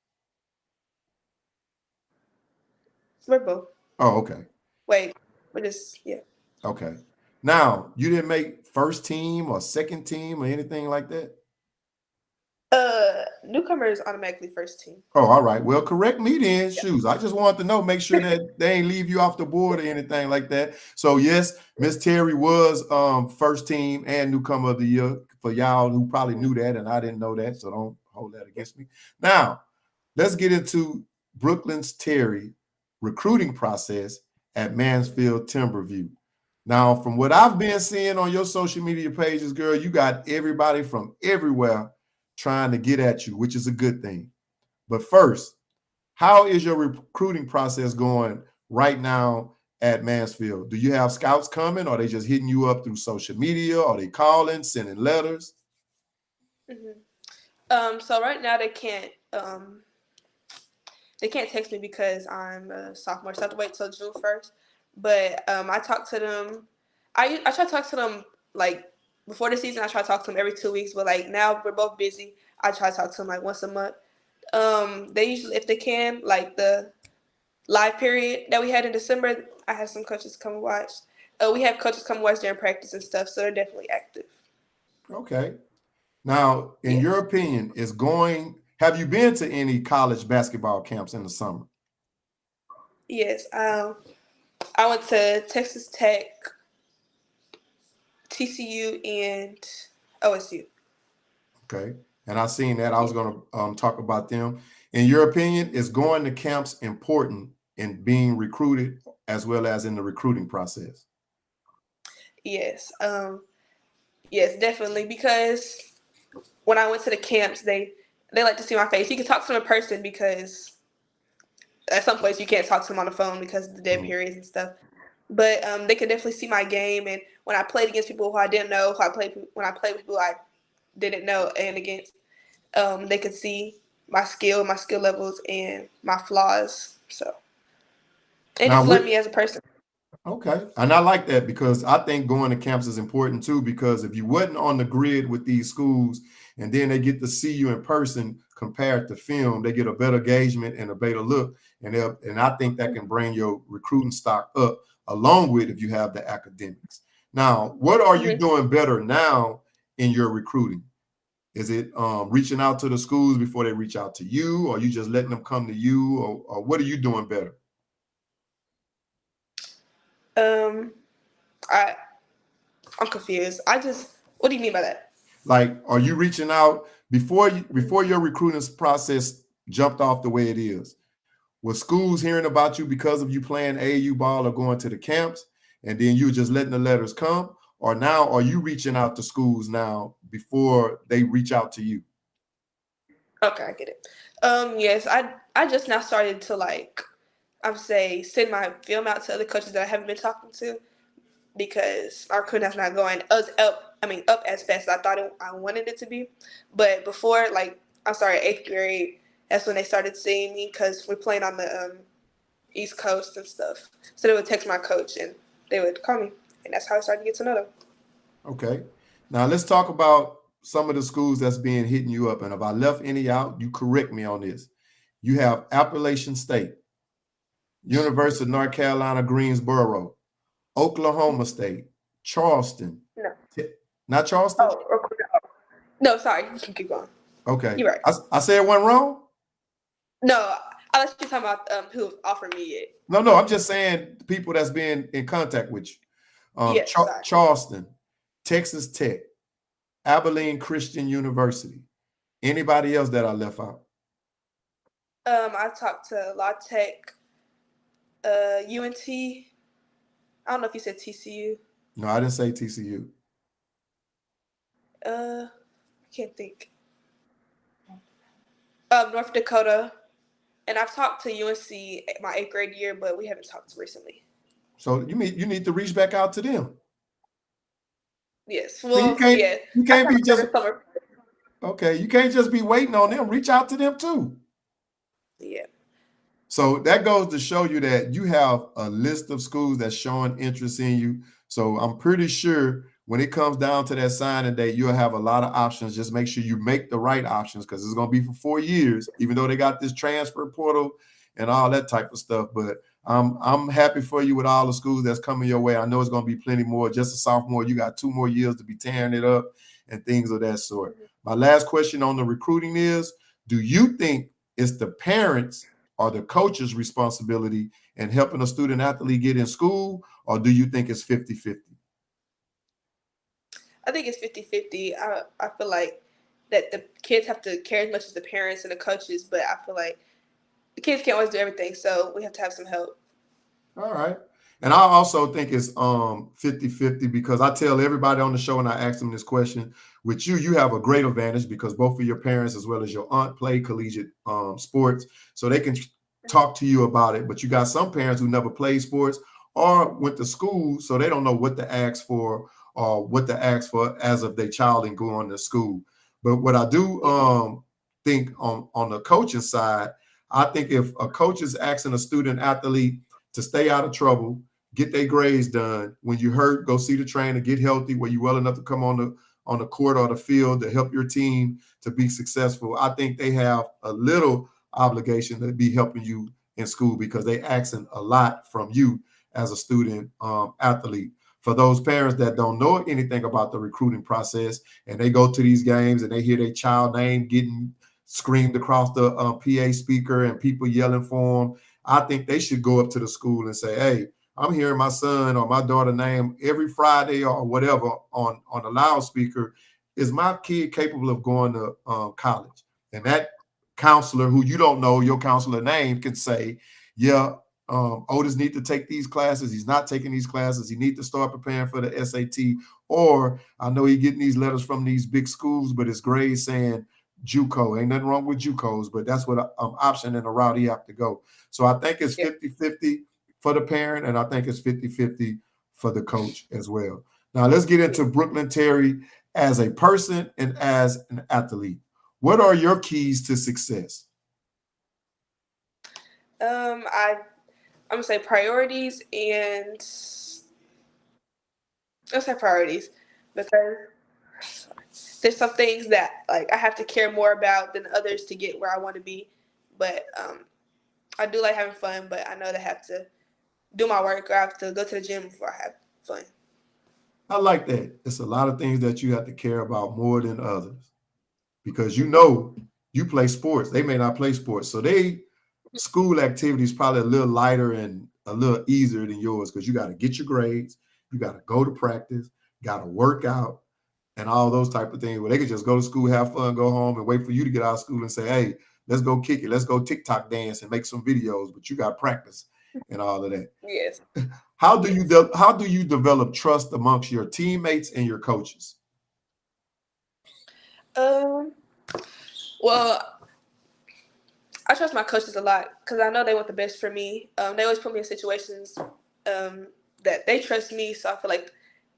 We're both. Oh, okay. Wait, we're just yeah. Okay. Now, you didn't make first team or second team or anything like that? Newcomers automatically first team. Oh, all right. Well, correct me then. Shoes. I just wanted to know, make sure that they ain't leave you off the board or anything like that. So yes, Miss Terry was first team and newcomer of the year for y'all who probably knew that, and I didn't know that, so don't hold that against me. Now, let's get into Brooklyn's Terry recruiting process at Mansfield Timberview. Now, from what I've been seeing on your social media pages, girl, you got everybody from everywhere trying to get at you, which is a good thing. But first, how is your recruiting process going right now at Mansfield? Do you have scouts coming? Or are they just hitting you up through social media? Are they calling, sending letters? So right now they can't text me because I'm a sophomore, so I have to wait till June 1st. But I talk to them. I try to talk to them like before the season. I try to talk to them every 2 weeks. But like now we're both busy. I try to talk to them like once a month. They usually, if they can, like the live period that we had in December, I had some coaches come and watch. We have coaches come and watch during practice and stuff, so they're definitely active. Okay. Now, in Yes. your opinion, have you been to any college basketball camps in the summer? Yes. I went to Texas Tech, TCU, and OSU. Okay. And I seen that. I was going to talk about them. In your opinion, is going to camps important in being recruited as well as in the recruiting process? Yes. Yes, definitely. Because when I went to the camps, they like to see my face. You can talk to them in person because at some place you can't talk to them on the phone because of the dead periods and stuff. But they could definitely see my game, and when I played against people who I didn't know, when I played with people I didn't know, and against, they could see my skill levels, and my flaws. So it Now, just led me as a person. okay. And I like that because I think going to camps is important too, because if you wasn't on the grid with these schools and then they get to see you in person compared to film, they get a better engagement and a better look. And I think that can bring your recruiting stock up along with if you have the academics. Now, what are you doing better now in your recruiting? Is it reaching out to the schools before they reach out to you, or you just letting them come to you, or what are you doing better? I'm confused. What do you mean by that? Like, are you reaching out before your recruiting process jumped off the way it is? Were schools hearing about you because of you playing AAU ball or going to the camps, and then you just letting the letters come? Or now are you reaching out to schools now before they reach out to you? Okay, I get it. Yes, I just now started to send my film out to other coaches that I haven't been talking to because our recruiting is not going up as fast as I thought I wanted it to be. But before, I started 8th grade. That's when they started seeing me because we're playing on the East Coast and stuff. So they would text my coach and they would call me, and that's how I started to get to know them. Okay. Now let's talk about some of the schools that's being hitting you up. And if I left any out, you correct me on this. You have Appalachian State, University of North Carolina, Greensboro, Oklahoma State, Charleston. No. Not Charleston? Oh, no, sorry. You can keep going. Okay. You're right. I said one wrong? No, I was just talking about who offered me it. No, I'm just saying people that's been in contact with you. Yes, sorry. Charleston, Texas Tech, Abilene Christian University. Anybody else that I left out? I talked to La Tech, UNT. I don't know if you said TCU. No, I didn't say TCU. I can't think. North Dakota, and I've talked to UNC my 8th grade year, but we haven't talked recently. So you need to reach back out to them. Yes. Well, you can't be just okay. You can't just be waiting on them. Reach out to them too. Yeah. So that goes to show you that you have a list of schools that's showing interest in you. So I'm pretty sure when it comes down to that signing date, you'll have a lot of options. Just make sure you make the right options because it's going to be for 4 years, even though they got this transfer portal and all that type of stuff. But I'm happy for you with all the schools that's coming your way. I know it's going to be plenty more. Just a sophomore, you got 2 more years to be tearing it up and things of that sort. My last question on the recruiting is, do you think it's the parents or the coach's responsibility in helping a student athlete get in school, or do you think it's 50-50? I think it's 50-50. I feel like that the kids have to care as much as the parents and the coaches, but I feel like the kids can't always do everything, so we have to have some help. All right. And I also think it's 50-50 because I tell everybody on the show and I ask them this question. With you, you have a great advantage because both of your parents as well as your aunt play collegiate sports, so they can talk to you about it. But you got some parents who never played sports or went to school, so they don't know what to ask for or what to ask for as of their child and going to school. But what I do think on the coaching side, I think if a coach is asking a student athlete to stay out of trouble, get their grades done. When you hurt, go see the trainer, get healthy, where you well enough to come on the court or the field to help your team to be successful. I think they have a little obligation to be helping you in school because they asking a lot from you as a student athlete. For those parents that don't know anything about the recruiting process and they go to these games and they hear their child name getting screamed across the PA speaker and people yelling for them, I think they should go up to the school and say, hey, I'm hearing my son or my daughter name every Friday or whatever on a loudspeaker. Is my kid capable of going to college? And that counselor who you don't know your counselor name can say, yeah, Otis need to take these classes. He's not taking these classes. He need to start preparing for the SAT. Or I know he's getting these letters from these big schools, but his grades saying JUCO. Ain't nothing wrong with JUCOs, but that's what option and a route he have to go. So I think it's 50-50 for the parent, and I think it's 50-50 for the coach as well. Now let's get into Brooklyn Terry as a person and as an athlete. What are your keys to success? I'm gonna say priorities, and I'll say priorities because there's some things that like I have to care more about than others to get where I want to be. But I do like having fun, but I know that I have to do my work or I have to go to the gym before I have fun. I like that. It's a lot of things that you have to care about more than others because you know you play sports. They may not play sports. So they school activities probably a little lighter and a little easier than yours because you got to get your grades, you got to go to practice, got to work out, and all those type of things where they could just go to school, have fun, go home, and wait for you to get out of school and say, hey, let's go kick it. Let's go TikTok dance and make some videos, but you got practice and all of that. Yes. How do you develop trust amongst your teammates and your coaches? Well, I trust my coaches a lot because I know they want the best for me. They always put me in situations that they trust me, so I feel like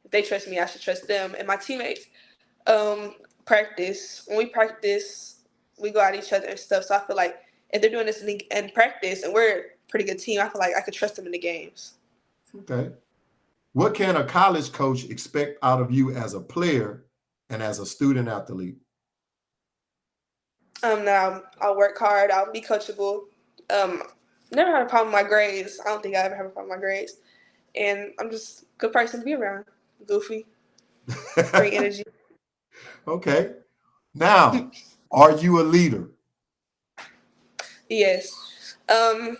if they trust me, I should trust them. And my teammates, practice. When we practice, we go at each other and stuff. So I feel like if they're doing this in practice and we're a pretty good team, I feel like I could trust them in the games. Okay. What can a college coach expect out of you as a player and as a student athlete? Now I'll work hard. I'll be coachable. Never had a problem with my grades. I don't think I ever have a problem with my grades. And I'm just a good person to be around. Goofy, bring energy. Okay. Now, are you a leader? Yes. I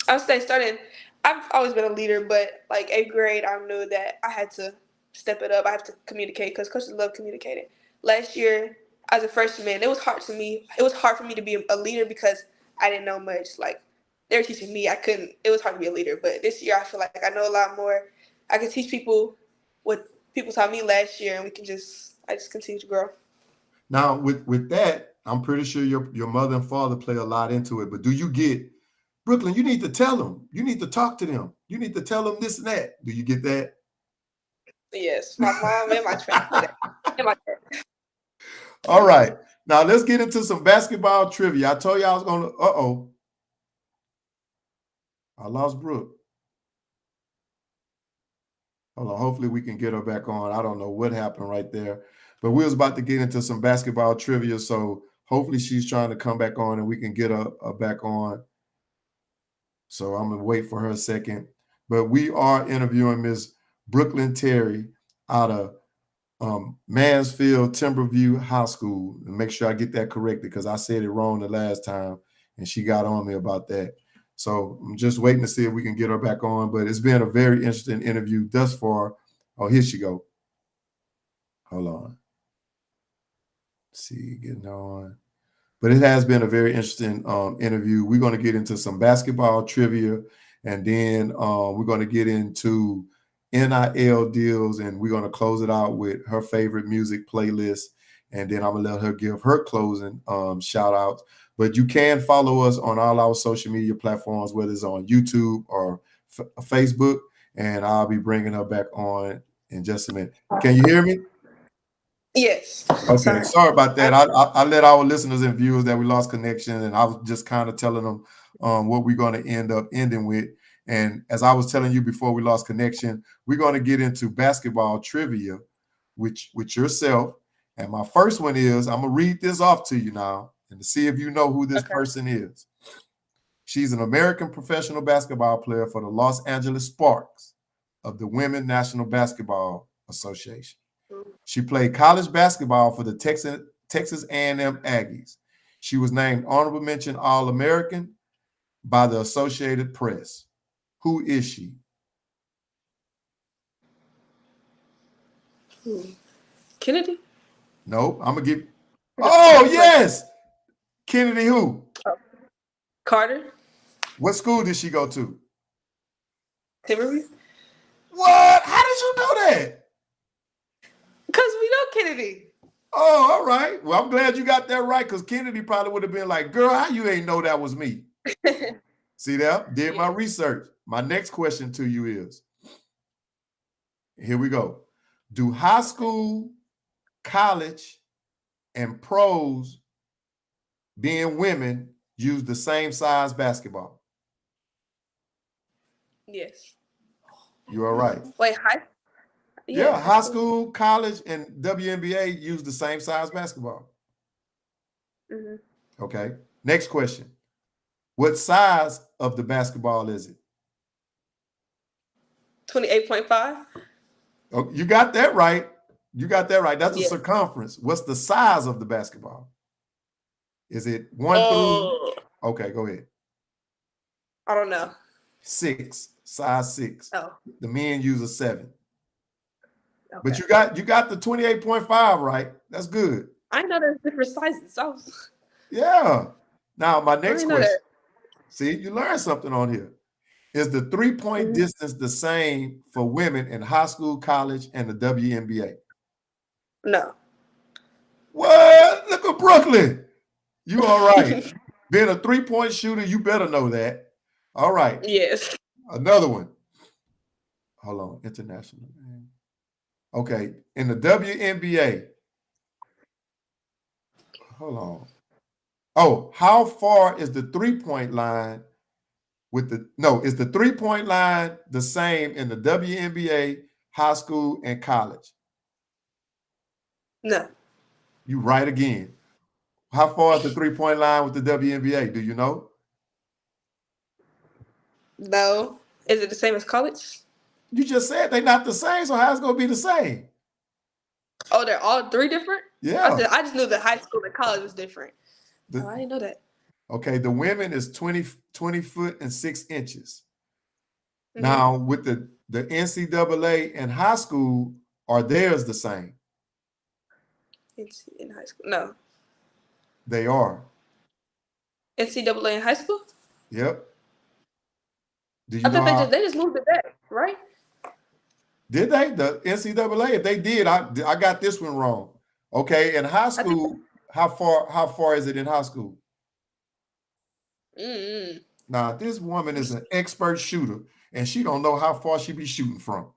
would say starting. I've always been a leader, but like 8th grade, I knew that I had to step it up. I have to communicate because coaches love communicating. Last year, as a freshman, it was hard to me. It was hard for me to be a leader because I didn't know much. Like they were teaching me, I couldn't. It was hard to be a leader. But this year, I feel like I know a lot more. I can teach people what people taught me last year, and I just continue to grow. Now, with that, I'm pretty sure your mother and father play a lot into it. But do you get, Brooklyn, you need to tell them. You need to talk to them. You need to tell them this and that. Do you get that? Yes, my mom and my trainer. And my All right. Now let's get into some basketball trivia. I told you I was going to, I lost Brooke. Hold on. Hopefully we can get her back on. I don't know what happened right there. But we was about to get into some basketball trivia. So hopefully she's trying to come back on and we can get her back on. So I'm gonna wait for her a second. But we are interviewing Miss Brooklyn Terry out of Mansfield Timberview High School. And make sure I get that corrected because I said it wrong the last time and she got on me about that. So I'm just waiting to see if we can get her back on. But it's been a very interesting interview thus far. Oh, here she go. Hold on. Let's see, getting on. But it has been a very interesting interview. We're going to get into some basketball trivia, and then we're going to get into NIL deals, and we're going to close it out with her favorite music playlist. And then I'm going to let her give her closing shout outs. But you can follow us on all our social media platforms, whether it's on YouTube or Facebook. And I'll be bringing her back on in just a minute. Can you hear me? Yes. Okay, sorry about that. I let our listeners and viewers that we lost connection, and I was just kind of telling them what we're going to end up ending with. And as I was telling you before we lost connection, we're going to get into basketball trivia with yourself. And my first one is, I'm going to read this off to you now and to see if you know who this person is. She's an American professional basketball player for the Los Angeles Sparks of the Women's National Basketball Association. She played college basketball for the Texas A&M Aggies. She was named honorable mention All-American by the Associated Press. Who is she? Kennedy? Nope. I'm going to give. Oh, yes. Kennedy who? Carter? What school did she go to? Timberview? What? How did you know that? Because we know Kennedy. Oh, all right. Well, I'm glad you got that right, because Kennedy probably would have been like, girl, how you ain't know that was me? See that? Did my research. My next question to you is, here we go. Do high school, college, and pros, being women, use the same size basketball? Yes. You are right. Wait, Yeah, high school, college, and WNBA use the same size basketball. Mm-hmm. Okay. Next question. What size of the basketball is it? 28.5. Oh, you got that right. You got that right. That's a Yeah. circumference. What's the size of the basketball? Is it 1 through? Okay, go ahead. I don't know. 6, size 6. Oh. The men use a 7. Okay. But you got the 28.5 right. That's good. I know there's different sizes. Yeah. Now my next question. That. See, you learned something on here. Is the 3-point distance the same for women in high school, college, and the WNBA? No. What? Look at Brooklyn. You all right. Being a 3-point shooter, you better know that. All right. Yes. Another one. Hold on. International. Okay. In the WNBA. Hold on. Oh, how far is the 3-point line is the 3-point line the same in the WNBA, high school, and college? No. You right again. How far is the 3-point line with the WNBA? Do you know? No. Is it the same as college? You just said they're not the same, so how's it going to be the same? Oh, they're all 3 different? Yeah. I just knew that high school and college was different. I didn't know that. Okay, the women is 20 foot and 6 inches. Mm-hmm. Now, with the NCAA and high school, are theirs the same? In high school? No. They are. NCAA in high school? Yep. Do you I thought they just moved it back, right? Did they? The NCAA? If they did, I got this one wrong. Okay, in high school, how far is it in high school? Now, this woman is an expert shooter, and she don't know how far she be shooting from.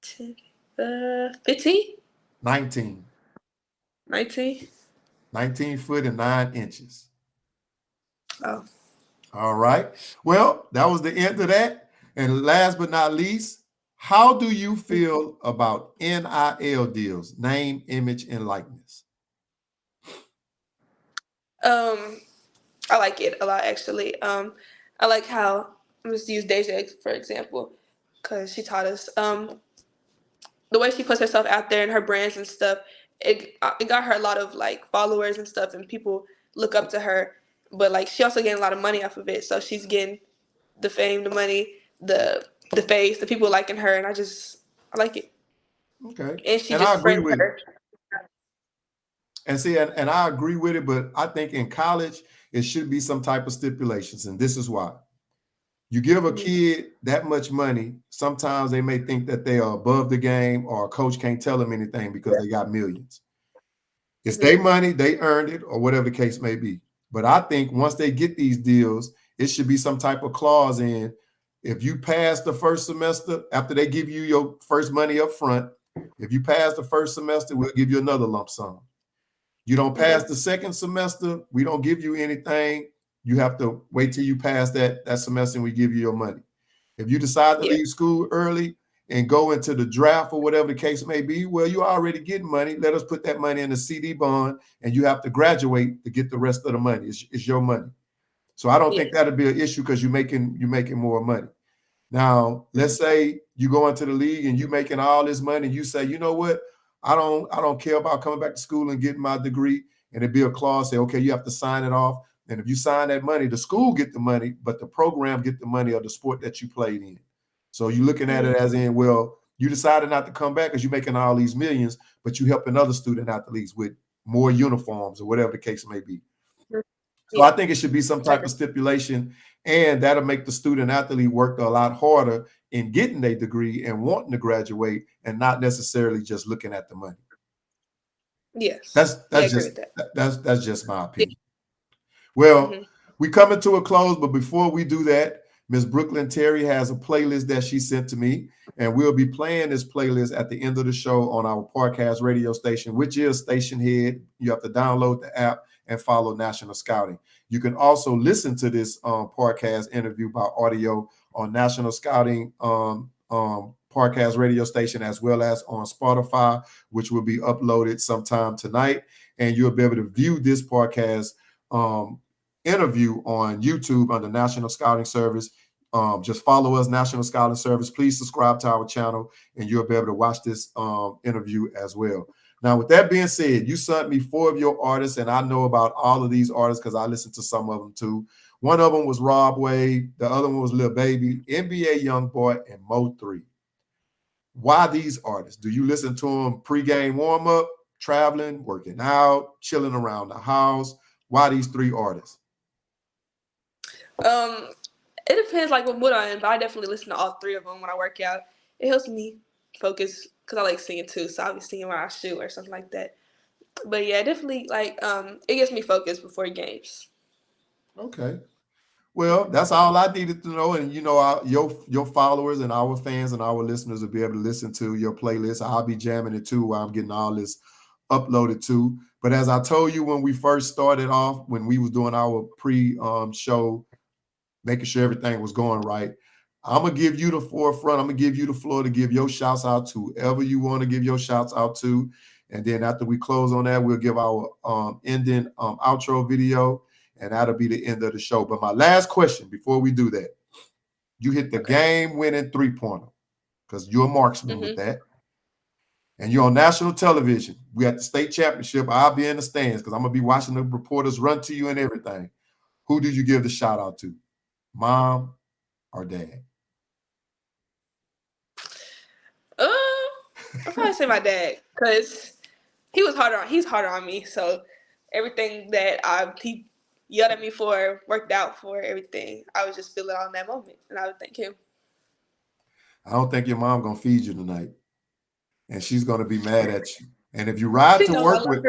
15? 19. 19? 19 foot and 9 inches. Oh. All right. Well, that was the end of that. And last but not least, how do you feel about NIL deals, name, image, and likeness? I like it a lot, actually. I like how, let's use Deja for example, because she taught us the way she puts herself out there and her brands and stuff. It got her a lot of like followers and stuff, and people look up to her. But like she also getting a lot of money off of it, so she's getting the fame, the money, the face, the people liking her, and I like it. Okay. And she And I just agree friends with it. her. And see, and I agree with it, but I think in college, it should be some type of stipulations. And this is why. You give a kid that much money, sometimes they may think that they are above the game or a coach can't tell them anything because they got millions. It's their money, they earned it, or whatever the case may be. But I think once they get these deals, it should be some type of clause in. If you pass the first semester, after they give you your first money up front, if you pass the first semester, we'll give you another lump sum. You don't pass the second semester, we don't give you anything. You have to wait till you pass that semester and we give you your money. If you decide to leave school early and go into the draft or whatever the case may be, well, you already getting money. Let us put that money in a CD bond, and you have to graduate to get the rest of the money. It's your money. So I don't think that'll be an issue because you're making more money. Now, let's say you go into the league and you're making all this money, and you say, you know what? I don't care about coming back to school and getting my degree. And it'd be a clause say, okay, you have to sign it off. And if you sign that money, the school get the money, but the program get the money of the sport that you played in. So you're looking at it as in, well, you decided not to come back because you're making all these millions, but you helping other student athletes with more uniforms or whatever the case may be. So I think it should be some type of stipulation, and that'll make the student athlete work a lot harder in getting a degree and wanting to graduate and not necessarily just looking at the money. Yes. That's just my opinion. Well, we coming to a close, but before we do that, Ms. Brooklyn Terry has a playlist that she sent to me, and we'll be playing this playlist at the end of the show on our podcast radio station, which is Stationhead. You have to download the app and follow National Scouting. You can also listen to this podcast interview by audio on National Scouting podcast radio station, as well as on Spotify, which will be uploaded sometime tonight. And you'll be able to view this podcast interview on YouTube under National Scouting Service. Just follow us, National Scouting Service. Please subscribe to our channel, and you'll be able to watch this interview as well. Now, with that being said, you sent me 4 of your artists, and I know about all of these artists because I listened to some of them too. One of them was Rob Wade. The other one was Lil Baby, NBA Youngboy, and Mo3. Why these artists? Do you listen to them pregame warm-up, traveling, working out, chilling around the house? Why these 3 artists? It depends like what mood I'm in, but I definitely listen to all 3 of them when I work out. It helps me focus because I like singing too, so I'll be singing when I shoot or something like that. But yeah, definitely like it gets me focused before games. Okay. Well, that's all I needed to know. And, you know, your followers and our fans and our listeners will be able to listen to your playlist. I'll be jamming it too while I'm getting all this uploaded too. But as I told you when we first started off, when we was doing our pre-show, making sure everything was going right, I'm going to give you the forefront. I'm going to give you the floor to give your shouts out to whoever you want to give your shouts out to. And then after we close on that, we'll give our ending outro video. And that'll be the end of the show. But my last question before we do that, you hit the game-winning 3-pointer because you're a marksman with that. And you're on national television. We at the state championship. I'll be in the stands because I'm going to be watching the reporters run to you and everything. Who do you give the shout out to? Mom or dad? I'll probably say my dad because he's harder on me. So everything that he yelled at me for, worked out for, everything, I would just feel it all in that moment, and I would thank him. I don't think your mom gonna feed you tonight, and she's gonna be mad at you. And if you ride to work with,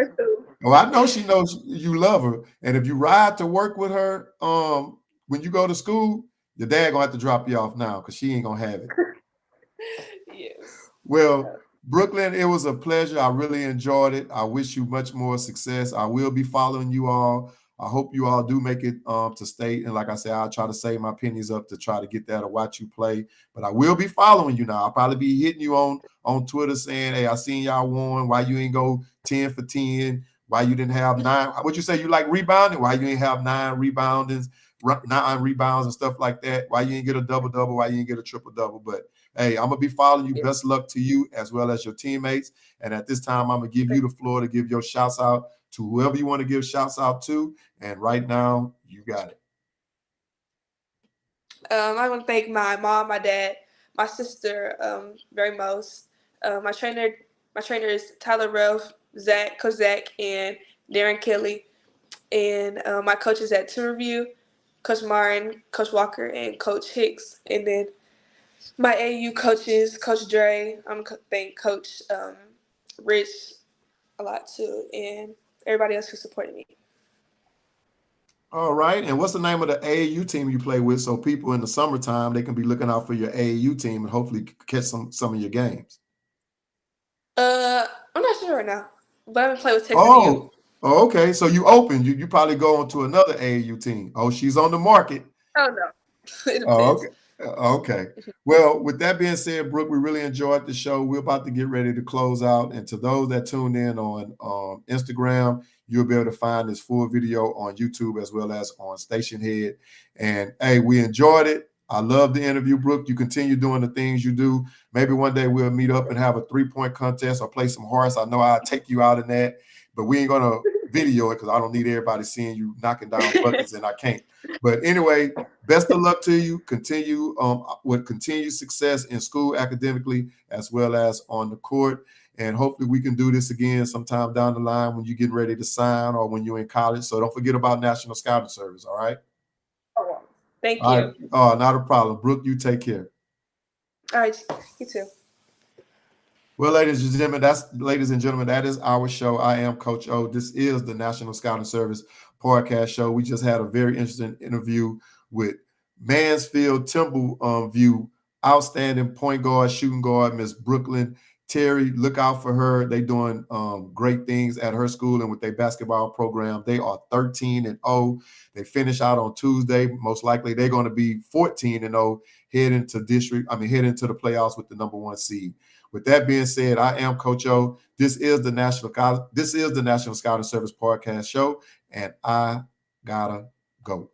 I know she knows you love her. And if you ride to work with her, when you go to school, your dad gonna have to drop you off now because she ain't gonna have it. Yes. Well, Brooklyn, it was a pleasure. I really enjoyed it. I wish you much more success. I will be following you all. I hope you all do make it to state. And like I said, I'll try to save my pennies up to try to get there to watch you play. But I will be following you now. I'll probably be hitting you on Twitter saying, hey, I seen y'all won. Why you ain't go 10 for 10? Why you didn't have 9? What'd you say? You like rebounding? Why you ain't have 9 reboundings? 9 rebounds and stuff like that. Why you didn't get a double-double, why you didn't get a triple-double. But hey, I'm gonna be following you. Best luck to you as well as your teammates. And at this time, I'm gonna give you the floor to give your shouts out to whoever you want to give shouts out to. And right now, you got it. I want to thank my mom, my dad, my sister, very most. My trainer is Tyler Ruff, Coach Zach, and Darren Kelly, and my coaches at Timberview, Coach Martin, Coach Walker, and Coach Hicks, and then my AU coaches, Coach Dre. I'm gonna thank Coach Rich a lot too, and everybody else who supported me. All right. And what's the name of the AAU team you play with, so people in the summertime they can be looking out for your AAU team and hopefully catch some of your games? I'm not sure right now, but I've been playing with Texas Oh, okay. So you open. You probably go on to another AAU team. Oh, she's on the market. Oh no, it Oh, depends. okay. Okay. Well, with that being said, Brooke, we really enjoyed the show. We're about to get ready to close out. And to those that tuned in on Instagram, you'll be able to find this full video on YouTube as well as on Stationhead. And hey, we enjoyed it. I love the interview, Brooke. You continue doing the things you do. Maybe one day we'll meet up and have a 3-point contest or play some horse. I know I'll take you out in that, but we ain't gonna video it because I don't need everybody seeing you knocking down buckets, and I can't. But anyway, best of luck to you. Continue with continued success in school academically as well as on the court. And hopefully we can do this again sometime down the line when you're getting ready to sign or when you're in college. So don't forget about National Scouting Service, all right? Thank All you. right. Oh, not a problem. Brooke, you take care. All right, you too. Well, ladies and gentlemen, that is our show. I am Coach O. This is the National Scouting Service podcast show. We just had a very interesting interview with Mansfield Timberview outstanding point guard, shooting guard, Miss Brooklyn Terry. Look out for her. They doing great things at her school and with their basketball program. They are 13-0. They finish out on Tuesday. Most likely they're going to be 14-0, head into the playoffs with the #1 seed. With that being said, I am Coach O. This is the National Scouting Service podcast show, and I gotta go.